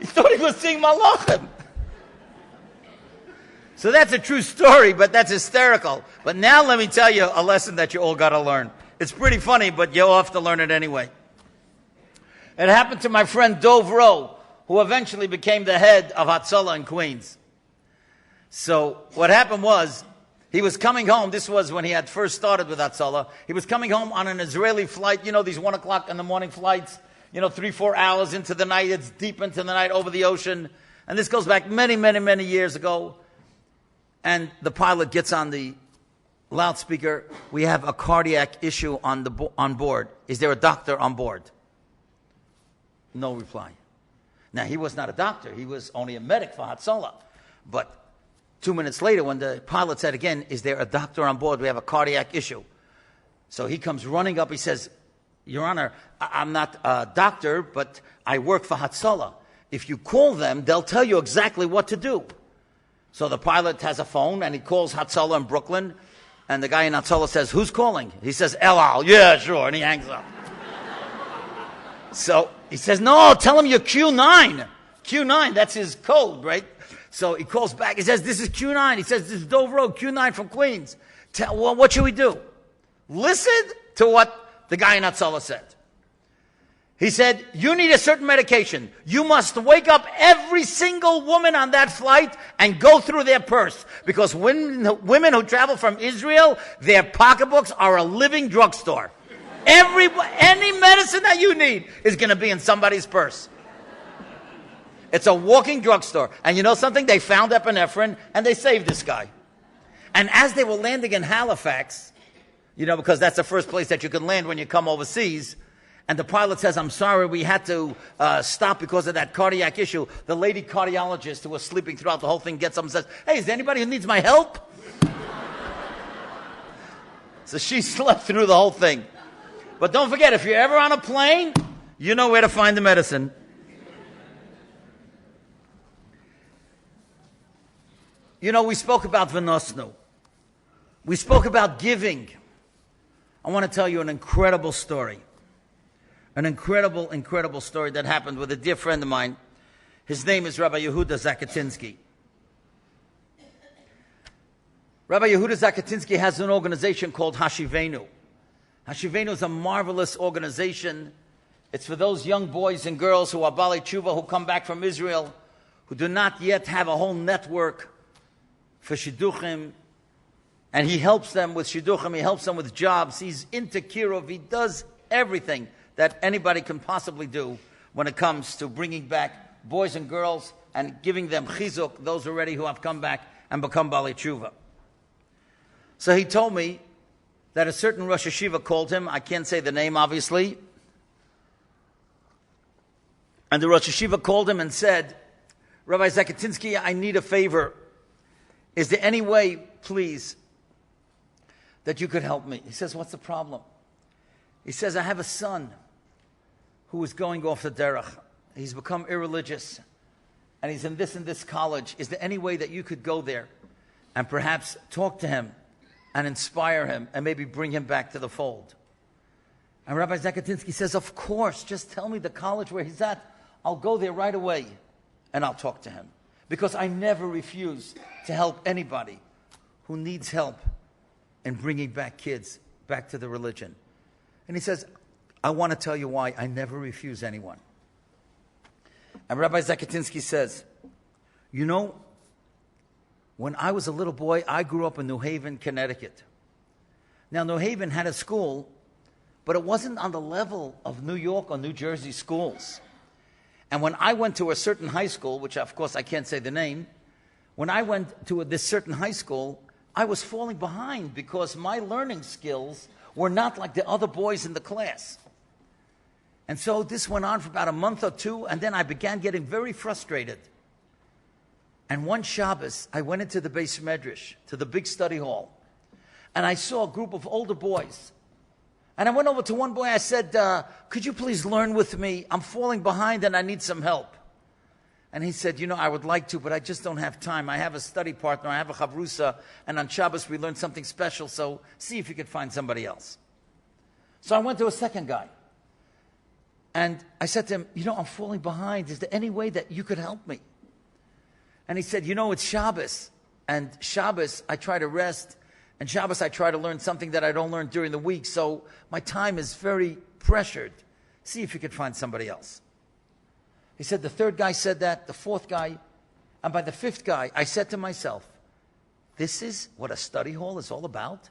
He thought he was seeing Malachim. So that's a true story, but that's hysterical. But now let me tell you a lesson that you all got to learn. It's pretty funny, but you'll have to learn it anyway. It happened to my friend Dov Rowe, who eventually became the head of Hatzalah in Queens. So what happened was, he was coming home. This was when he had first started with Hatzalah. He was coming home on an Israeli flight. You know, these 1 o'clock in the morning flights. 3-4 hours into the night. It's deep into the night over the ocean. And this goes back many, many, many years ago. And the pilot gets on the loudspeaker. We have a cardiac issue on board. Is there a doctor on board? No reply. Now, he was not a doctor. He was only a medic for Hatzalah. But 2 minutes later, when the pilot said again, is there a doctor on board? We have a cardiac issue. So he comes running up. He says, Your Honor, I'm not a doctor, but I work for Hatzalah. If you call them, they'll tell you exactly what to do. So the pilot has a phone, and he calls Hatzalah in Brooklyn. And the guy in Hatzalah says, who's calling? He says, El Al. Yeah, sure. And he hangs up. So he says, no, tell him you're Q9. Q9, that's his code, right? So he calls back. He says, this is Q9. He says, this is Dov Rowe, Q9 from Queens. Well, what should we do? Listen to what the guy in Hatzalah said. He said, you need a certain medication. You must wake up every single woman on that flight and go through their purse. Because women who travel from Israel, their pocketbooks are a living drugstore. Any medicine that you need is going to be in somebody's purse. It's a walking drugstore. And you know something? They found epinephrine and they saved this guy. And as they were landing in Halifax, because that's the first place that you can land when you come overseas, and the pilot says, I'm sorry, we had to stop because of that cardiac issue. The lady cardiologist who was sleeping throughout the whole thing gets up and says, hey, is there anybody who needs my help? So she slept through the whole thing. But don't forget, if you're ever on a plane, you know where to find the medicine. We spoke about V'nosnu. We spoke about giving. I want to tell you an incredible story. An incredible, incredible story that happened with a dear friend of mine. His name is Rabbi Yehuda Zakatinsky. Rabbi Yehuda Zakatinsky has an organization called Hashivenu. Hashivenu is a marvelous organization. It's for those young boys and girls who are Baalei Tshuva, who come back from Israel, who do not yet have a whole network for shidduchim. And he helps them with shidduchim. He helps them with jobs. He's into Kirov. He does everything that anybody can possibly do when it comes to bringing back boys and girls and giving them chizuk, those already who have come back and become Baalei Tshuva. So he told me that a certain Rosh Hashiva called him. I can't say the name, obviously. And the Rosh Hashiva called him and said, Rabbi Zakatinsky, I need a favor. Is there any way, please, that you could help me? He says, what's the problem? He says, I have a son who is going off the derech. He's become irreligious. And he's in this college. Is there any way that you could go there and perhaps talk to him and inspire him and maybe bring him back to the fold? And Rabbi Zakatinsky says, of course, just tell me the college where he's at. I'll go there right away and I'll talk to him. Because I never refuse to help anybody who needs help in bringing back kids back to the religion. And he says, I want to tell you why I never refuse anyone. And Rabbi Zakatinsky says, you know, when I was a little boy, I grew up in New Haven, Connecticut. Now, New Haven had a school, but it wasn't on the level of New York or New Jersey schools. And when I went to a certain high school, which of course I can't say the name, when I went to this certain high school, I was falling behind because my learning skills were not like the other boys in the class. And so this went on for about a month or two, and then I began getting very frustrated. And one Shabbos, I went into the Beis Medrash, to the big study hall, and I saw a group of older boys. And I went over to one boy, I said, could you please learn with me? I'm falling behind and I need some help. And he said, you know, I would like to, but I just don't have time. I have a study partner, I have a chavrusa, and on Shabbos we learn something special, so see if you could find somebody else. So I went to a second guy. And I said to him, you know, I'm falling behind. Is there any way that you could help me? And he said, you know, it's Shabbos. And Shabbos, I try to rest. And Shabbos, I try to learn something that I don't learn during the week. So my time is very pressured. See if you could find somebody else. He said, the third guy said that, the fourth guy. And by the fifth guy, I said to myself, this is what a study hall is all about?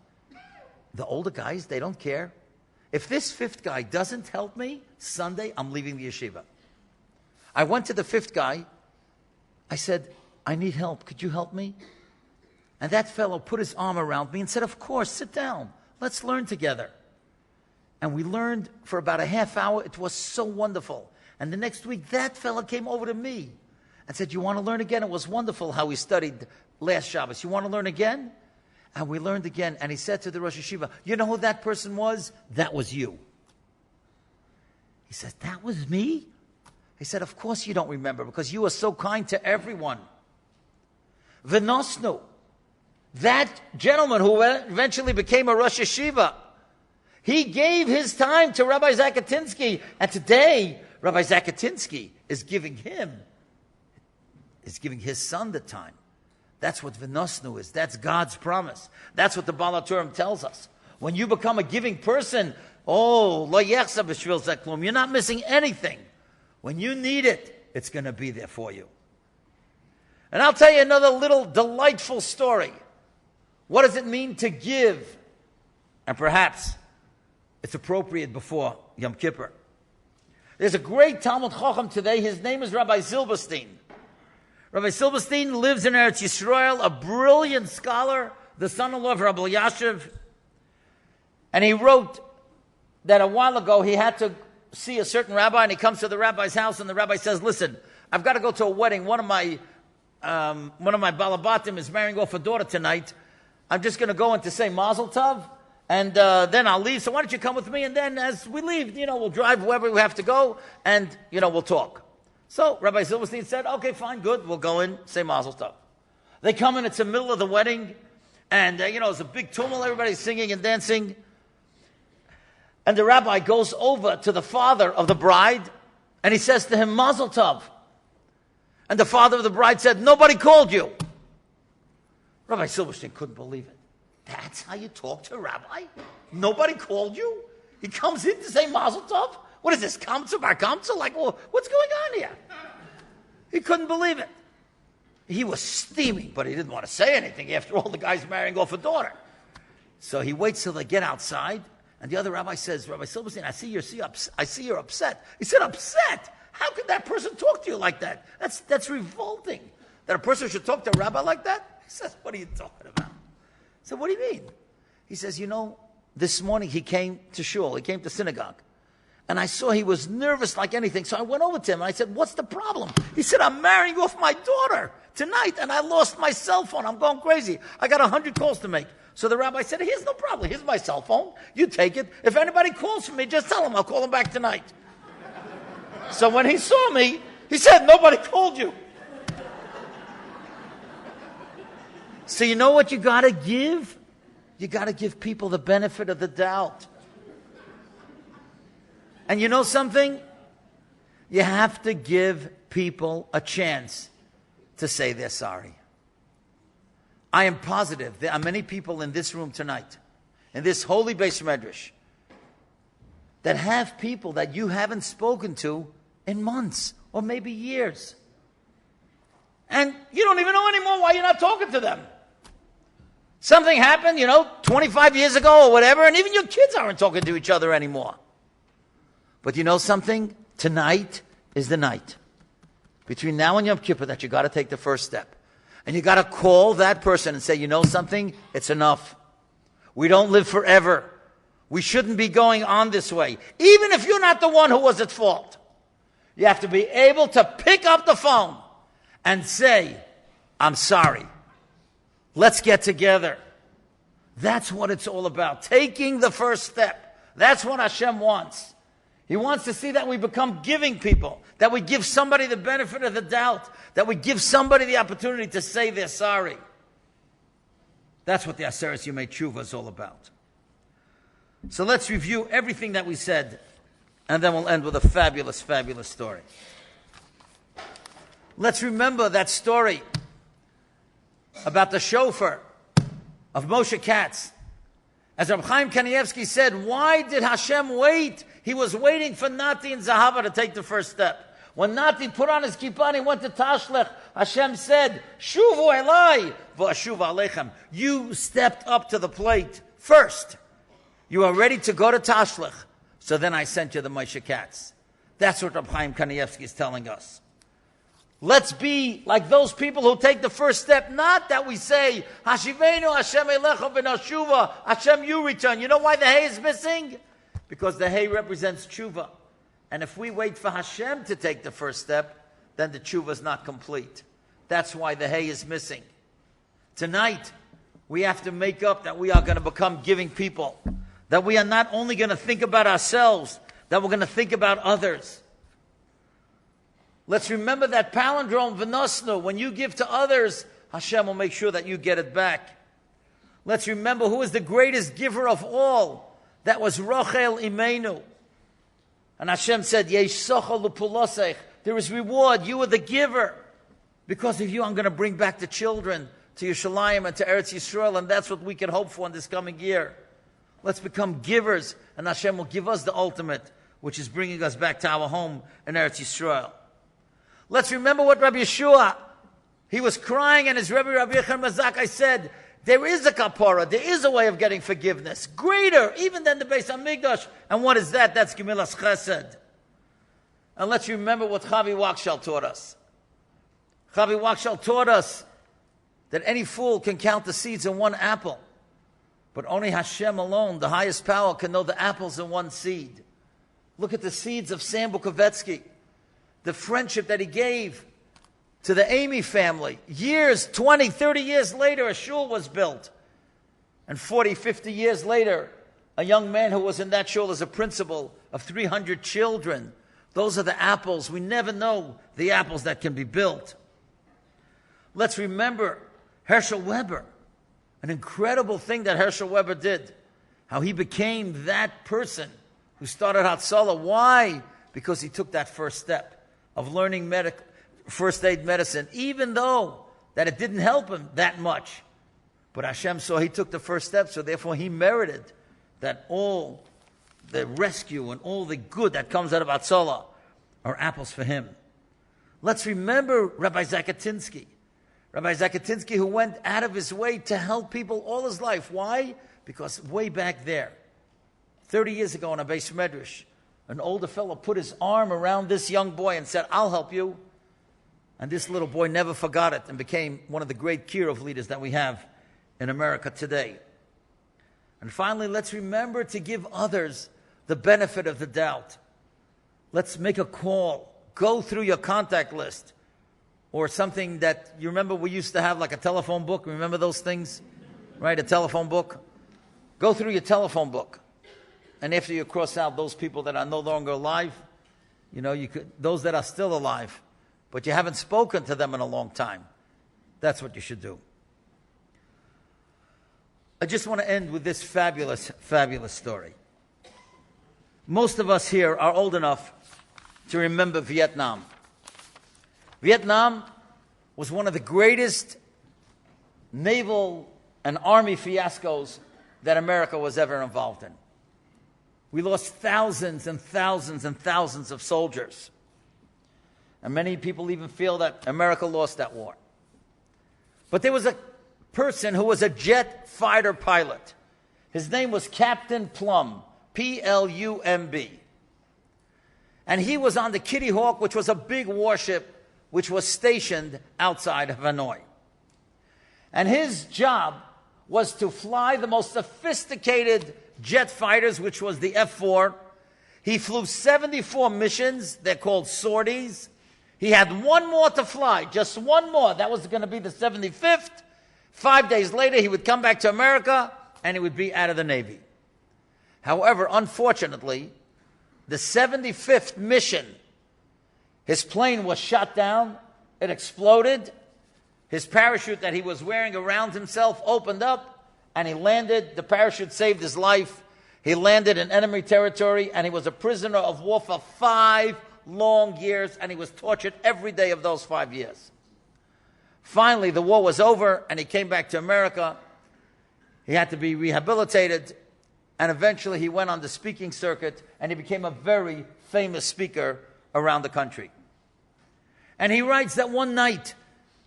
The older guys, they don't care. If this fifth guy doesn't help me, Sunday, I'm leaving the yeshiva. I went to the fifth guy. I said, I need help. Could you help me? And that fellow put his arm around me and said, of course, sit down. Let's learn together. And we learned for about a half hour. It was so wonderful. And the next week, that fellow came over to me and said, you want to learn again? It was wonderful how we studied last Shabbos. You want to learn again? And we learned again. And he said to the Rosh Yeshiva, you know who that person was? That was you. He said, that was me? He said, of course you don't remember because you were so kind to everyone. V'nosnu, that gentleman who eventually became a Rosh Yeshiva, he gave his time to Rabbi Zakatinsky. And today, Rabbi Zakatinsky is giving his son the time. That's what v'nosnu is. That's God's promise. That's what the Baal HaTurim tells us. When you become a giving person, lo yechsa b'shvil zeklum, you're not missing anything. When you need it, it's going to be there for you. And I'll tell you another little delightful story. What does it mean to give? And perhaps it's appropriate before Yom Kippur. There's a great Talmud Chacham today. His name is Rabbi Silberstein. Rabbi Silberstein lives in Eretz Yisrael, a brilliant scholar, the son-in-law of Rabbi Yashiv. And he wrote that a while ago he had to see a certain rabbi, and he comes to the rabbi's house, and the rabbi says, listen, I've got to go to a wedding. One of my balabatim is marrying off a daughter tonight. I'm just going to go in to say Mazel Tov, and then I'll leave. So why don't you come with me? And then as we leave, we'll drive wherever we have to go, and, we'll talk. So Rabbi Silverstein said, okay, fine, good. We'll go in, say Mazel Tov. They come in, it's the middle of the wedding, and, it's a big tumult. Everybody's singing and dancing. And the rabbi goes over to the father of the bride, and he says to him, Mazel Tov. And the father of the bride said, nobody called you. Rabbi Silverstein couldn't believe it. That's how you talk to a rabbi? Nobody called you? He comes in to say Mazel Tov? What is this, Kamsa bar Kamsa? Like, well, what's going on here? He couldn't believe it. He was steaming, but he didn't want to say anything. After all, the guy's marrying off a daughter. So he waits till they get outside, and the other rabbi says, Rabbi Silverstein, I see you're upset. He said, upset? How could that person talk to you like that? That's revolting. That a person should talk to a rabbi like that? He says, what are you talking about? I said, what do you mean? He says, this morning he came to shul, he came to synagogue. And I saw he was nervous like anything. So I went over to him and I said, what's the problem? He said, I'm marrying off my daughter tonight and I lost my cell phone. I'm going crazy. I got 100 calls to make. So the rabbi said, here's no problem. Here's my cell phone. You take it. If anybody calls for me, just tell them I'll call them back tonight. So when he saw me, he said, nobody called you. So you know what you got to give? You got to give people the benefit of the doubt. And you know something? You have to give people a chance to say they're sorry. I am positive there are many people in this room tonight in this holy Beis Medrash that have people that you haven't spoken to in months or maybe years. And you don't even know anymore why you're not talking to them. Something happened, 25 years ago or whatever, and even your kids aren't talking to each other anymore. But you know something? Tonight is the night between now and Yom Kippur that you got to take the first step. And you got to call that person and say, you know something? It's enough. We don't live forever. We shouldn't be going on this way. Even if you're not the one who was at fault. You have to be able to pick up the phone and say, I'm sorry. Let's get together. That's what it's all about. Taking the first step. That's what Hashem wants. He wants to see that we become giving people. That we give somebody the benefit of the doubt. That we give somebody the opportunity to say they're sorry. That's what the Aseret Yomei Tshuva is all about. So let's review everything that we said. And then we'll end with a fabulous, fabulous story. Let's remember that story about the shofar of Moshe Katz. As Rabbi Chaim Kanievsky said, why did Hashem wait? He was waiting for Nati and Zahava to take the first step. When Nati put on his kippah and he went to Tashlech, Hashem said, Shuvu elai v'ashuv aleichem. You stepped up to the plate first. You are ready to go to Tashlech. So then I sent you the Moshe Katz. That's what Rabbi Chaim Kanievsky is telling us. Let's be like those people who take the first step. Not that we say, Hashivenu Hashem elecha v'nashuva, Hashem you return. You know why the hay is missing? Because the hay represents tshuva. And if we wait for Hashem to take the first step, then the tshuva is not complete. That's why the hay is missing. Tonight, we have to make up that we are going to become giving people. That we are not only going to think about ourselves, that we're going to think about others. Let's remember that palindrome, v'nosnu. When you give to others, Hashem will make sure that you get it back. Let's remember who is the greatest giver of all. That was Rochel Imenu. And Hashem said, Yesh sochel l'pulosech. There is reward. You are the giver. Because of you, I'm going to bring back the children to Yerushalayim and to Eretz Yisrael. And that's what we can hope for in this coming year. Let's become givers. And Hashem will give us the ultimate, which is bringing us back to our home in Eretz Yisrael. Let's remember what Rabbi Yeshua, he was crying, and his Rabbi Yechon Mazak, said, there is a kapara, there is a way of getting forgiveness, greater even than the Beis HaMikdash. And what is that? That's Gemilas Chesed. And let's remember what Chavi Wakshal taught us. Chavi Wakshal taught us that any fool can count the seeds in one apple, but only Hashem alone, the highest power, can know the apples in one seed. Look at the seeds of Sam Bukovetsky. The friendship that he gave to the Amy family. Years, 20, 30 years later, a shul was built. And 40, 50 years later, a young man who was in that shul as a principal of 300 children. Those are the apples. We never know the apples that can be built. Let's remember Herschel Weber. An incredible thing that Herschel Weber did. How he became that person who started Hatzalah. Why? Because he took that first step of learning first aid medicine, even though that it didn't help him that much. But Hashem saw he took the first step, so therefore he merited that all the rescue and all the good that comes out of Hatzalah are apples for him. Let's remember Rabbi Zakatinsky. Rabbi Zakatinsky, who went out of his way to help people all his life. Why? Because way back there, 30 years ago in a Beis Medrash, an older fellow put his arm around this young boy and said, I'll help you. And this little boy never forgot it and became one of the great Kirov leaders that we have in America today. And finally, let's remember to give others the benefit of the doubt. Let's make a call. Go through your contact list. Or something that, you remember we used to have like a telephone book. Remember those things? Right, a telephone book. Go through your telephone book. And after you cross out those people that are no longer alive, those that are still alive, but you haven't spoken to them in a long time. That's what you should do. I just want to end with this fabulous, fabulous story. Most of us here are old enough to remember Vietnam. Vietnam was one of the greatest naval and army fiascos that America was ever involved in. We lost thousands and thousands and thousands of soldiers. And many people even feel that America lost that war. But there was a person who was a jet fighter pilot. His name was Captain Plumb, Plumb. And he was on the Kitty Hawk, which was a big warship which was stationed outside of Hanoi. And his job was to fly the most sophisticated jet fighters, which was the F-4. He flew 74 missions. They're called sorties. He had one more to fly, just one more. That was going to be the 75th. 5 days later, he would come back to America, and he would be out of the Navy. However, unfortunately, the 75th mission, his plane was shot down. It exploded. His parachute that he was wearing around himself opened up, and he landed. The parachute saved his life. He landed in enemy territory, and he was a prisoner of war for 5 long years, and he was tortured every day of those 5 years. Finally, the war was over, and he came back to America. He had to be rehabilitated, and eventually he went on the speaking circuit, and he became a very famous speaker around the country. And he writes that one night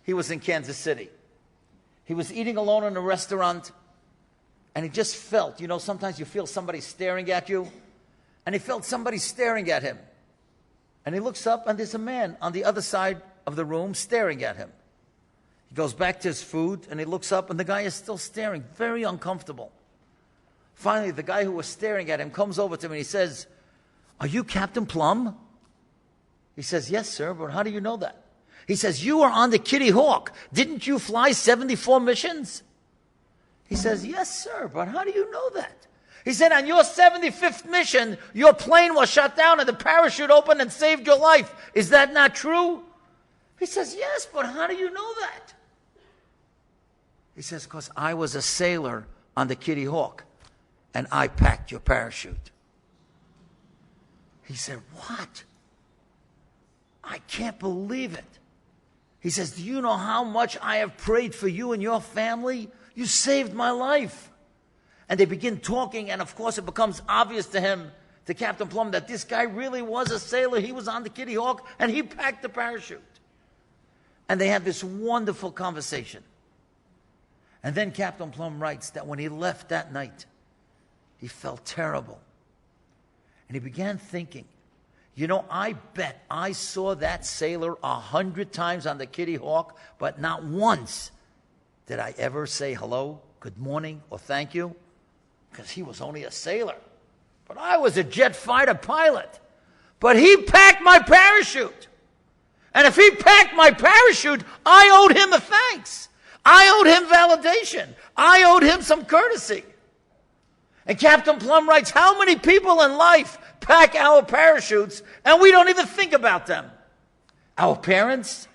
he was in Kansas City. He was eating alone in a restaurant, and he just felt, sometimes you feel somebody staring at you, and he felt somebody staring at him. And he looks up, and there's a man on the other side of the room staring at him. He goes back to his food, and he looks up, and the guy is still staring, very uncomfortable. Finally, the guy who was staring at him comes over to him, and he says, "Are you Captain Plumb?" He says, "Yes, sir, but how do you know that?" He says, "You are on the Kitty Hawk. Didn't you fly 74 missions?" He says, "Yes, sir, but how do you know that?" He said, "On your 75th mission, your plane was shot down and the parachute opened and saved your life. Is that not true?" He says, "Yes, but how do you know that?" He says, "Because I was a sailor on the Kitty Hawk and I packed your parachute." He said, "What? I can't believe it." He says, "Do you know how much I have prayed for you and your family? You saved my life." And they begin talking, and of course it becomes obvious to him, to Captain Plumb, that this guy really was a sailor. He was on the Kitty Hawk, and he packed the parachute. And they had this wonderful conversation. And then Captain Plumb writes that when he left that night, he felt terrible. And he began thinking, I bet I saw that sailor 100 times on the Kitty Hawk, but not once did I ever say hello, good morning, or thank you, because he was only a sailor. But I was a jet fighter pilot. But he packed my parachute. And if he packed my parachute, I owed him a thanks. I owed him validation. I owed him some courtesy. And Captain Plumb writes, how many people in life pack our parachutes and we don't even think about them? Our parents,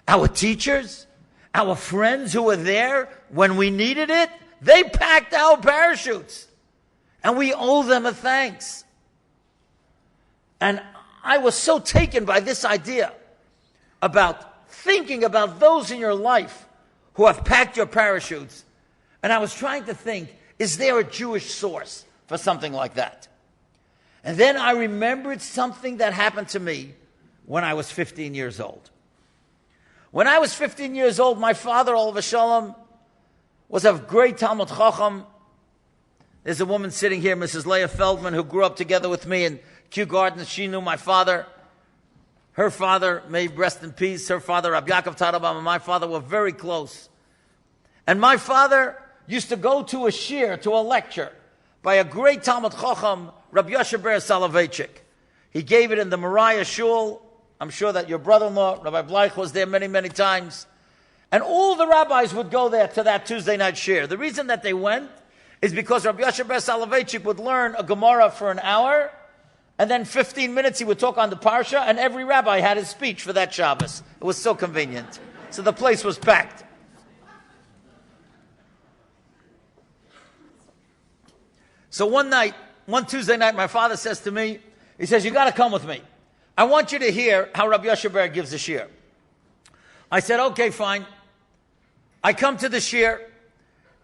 our teachers, our friends who were there when we needed it, they packed our parachutes. And we owe them a thanks. And I was so taken by this idea about thinking about those in your life who have packed your parachutes. And I was trying to think, is there a Jewish source for something like that? And then I remembered something that happened to me when I was 15 years old. When I was 15 years old, my father, Olav Shalom, was a great Talmud Chacham. There's a woman sitting here, Mrs. Leah Feldman, who grew up together with me in Kew Gardens. She knew my father. Her father, may rest in peace, her father, Rabbi Yaakov Tarabam, and my father were very close. And my father used to go to a shir, to a lecture, by a great Talmud Chacham, Rabbi Yoshe Ber Soloveitchik. He gave it in the Moriah Shul. I'm sure that your brother-in-law, Rabbi Bleich, was there many, many times. And all the rabbis would go there to that Tuesday night shir. The reason that they went is because Rabbi Yoshe Ber Soloveitchik would learn a Gemara for an hour, and then 15 minutes he would talk on the Parsha, and every rabbi had his speech for that Shabbos. It was so convenient. So the place was packed. So one Tuesday night, my father says to me, he says, you got to come with me. I want you to hear how Rabbi Yoshe Ber gives the shir. I said, okay, fine. I come to the shir,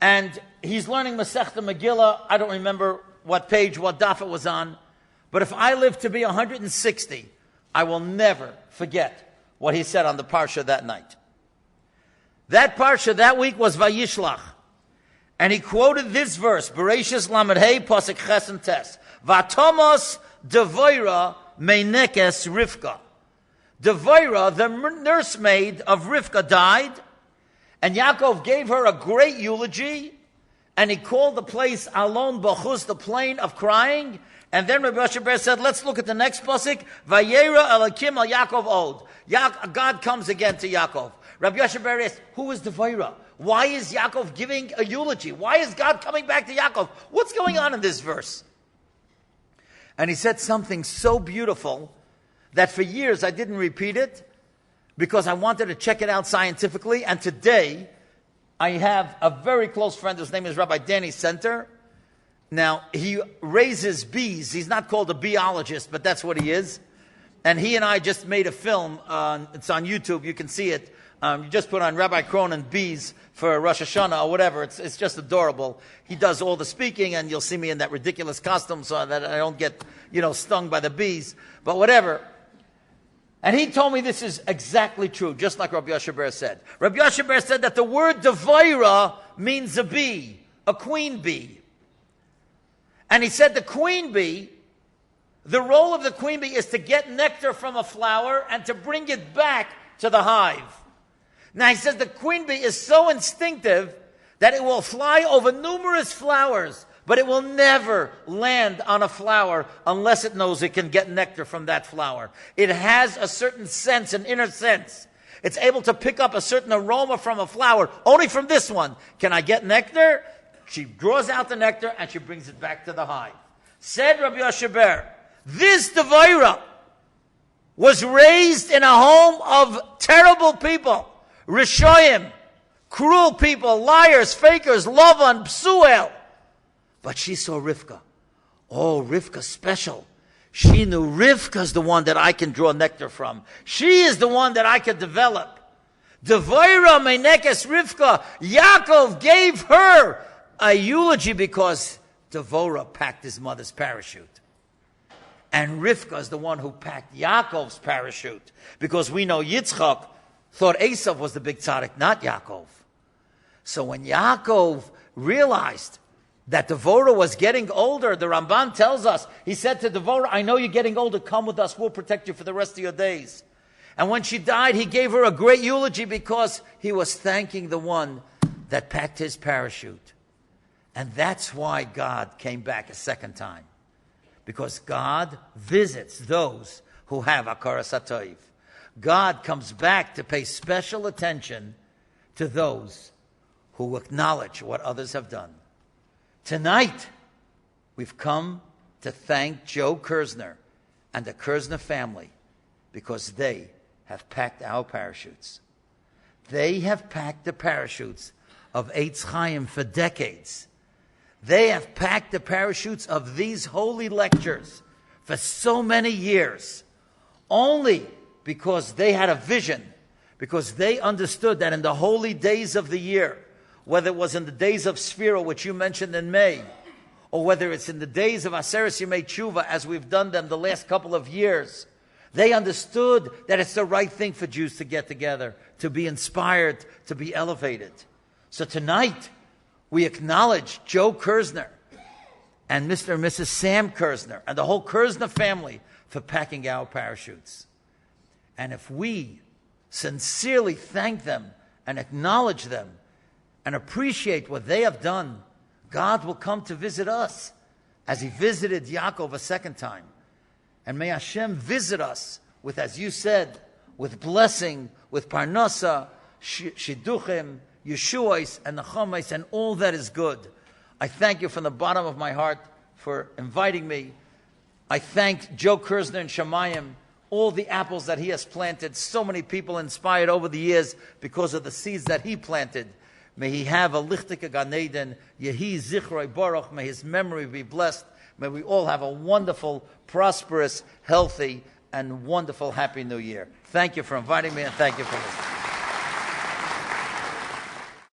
And he's learning Masechta Megillah. I don't remember what page, what daf it was on. But if I live to be 160, I will never forget what he said on the Parsha that night. That Parsha that week was Vayishlach. And he quoted this verse, Bereshis Lamed Hey, Pasuk Ches and Tes. Vatomos Devoira Meinekes Rivka. Devoira, the nursemaid of Rivka, died. And Yaakov gave her a great eulogy. And he called the place Alon Bachus, the plain of crying. And then Rabbi Yoshe said, let's look at the next pasuk. Vayera Elakim al Yaakov od. God comes again to Yaakov. Rabbi Yoshe asked, who is Devoira? Why is Yaakov giving a eulogy? Why is God coming back to Yaakov? What's going on in this verse? And he said something so beautiful that for years I didn't repeat it because I wanted to check it out scientifically. And today I have a very close friend. His name is Rabbi Danny Center. Now, he raises bees. He's not called a biologist, but that's what he is. And he and I just made a film. It's on YouTube. You can see it. You just put on Rabbi Krohn and bees for Rosh Hashanah or whatever. It's just adorable. He does all the speaking, and you'll see me in that ridiculous costume so that I don't get, stung by the bees. But whatever. And he told me this is exactly true, just like Rabbi Yoshe said. Rabbi Yoshe said that the word Devoira means a bee, a queen bee. And he said the queen bee, the role of the queen bee is to get nectar from a flower and to bring it back to the hive. Now he says the queen bee is so instinctive that it will fly over numerous flowers, but it will never land on a flower unless it knows it can get nectar from that flower. It has a certain sense, an inner sense. It's able to pick up a certain aroma from a flower. Only from this one can I get nectar. She draws out the nectar and she brings it back to the hive. Said Rabbi Yoshe, this Devoira was raised in a home of terrible people, Rishoyim, cruel people, liars, fakers, Lavan, Psuel. But she saw Rivka. Oh, Rivka's special. She knew Rivka's the one that I can draw nectar from. She is the one that I can develop. Devoira Meinekes Rivka. Yaakov gave her a eulogy because Devorah packed his mother's parachute. And Rivka is the one who packed Yaakov's parachute. Because we know Yitzchak thought Esav was the big tzaddik, not Yaakov. So when Yaakov realized that Devorah was getting older, the Ramban tells us, he said to Devorah, I know you're getting older, come with us, we'll protect you for the rest of your days. And when she died, he gave her a great eulogy because he was thanking the one that packed his parachute. And that's why God came back a second time. Because God visits those who have Akaras HaTov. God comes back to pay special attention to those who acknowledge what others have done. Tonight, we've come to thank Joe Kerzner and the Kerzner family because they have packed our parachutes. They have packed the parachutes of Eitz Chaim for decades. They have packed the parachutes of these holy lectures for so many years, only because they had a vision, because they understood that in the holy days of the year, whether it was in the days of Sphira, which you mentioned in May, or whether it's in the days of Aseres Yemei Tshuva, as we've done them the last couple of years, they understood that it's the right thing for Jews to get together, to be inspired, to be elevated. So tonight, we acknowledge Joe Kerzner and Mr. and Mrs. Sam Kerzner and the whole Kerzner family for packing our parachutes. And if we sincerely thank them and acknowledge them and appreciate what they have done, God will come to visit us as he visited Yaakov a second time. And may Hashem visit us with, as you said, with blessing, with parnasa, shidduchim, Yeshuais and Nechamis and all that is good. I thank you from the bottom of my heart for inviting me. I thank Joe Kerzner and Shemayim, all the apples that he has planted, so many people inspired over the years because of the seeds that he planted. May he have a lichtika Gan Eden, Yehi Zichroi Baruch, may his memory be blessed. May we all have a wonderful, prosperous, healthy, and wonderful, happy new year. Thank you for inviting me and thank you for listening.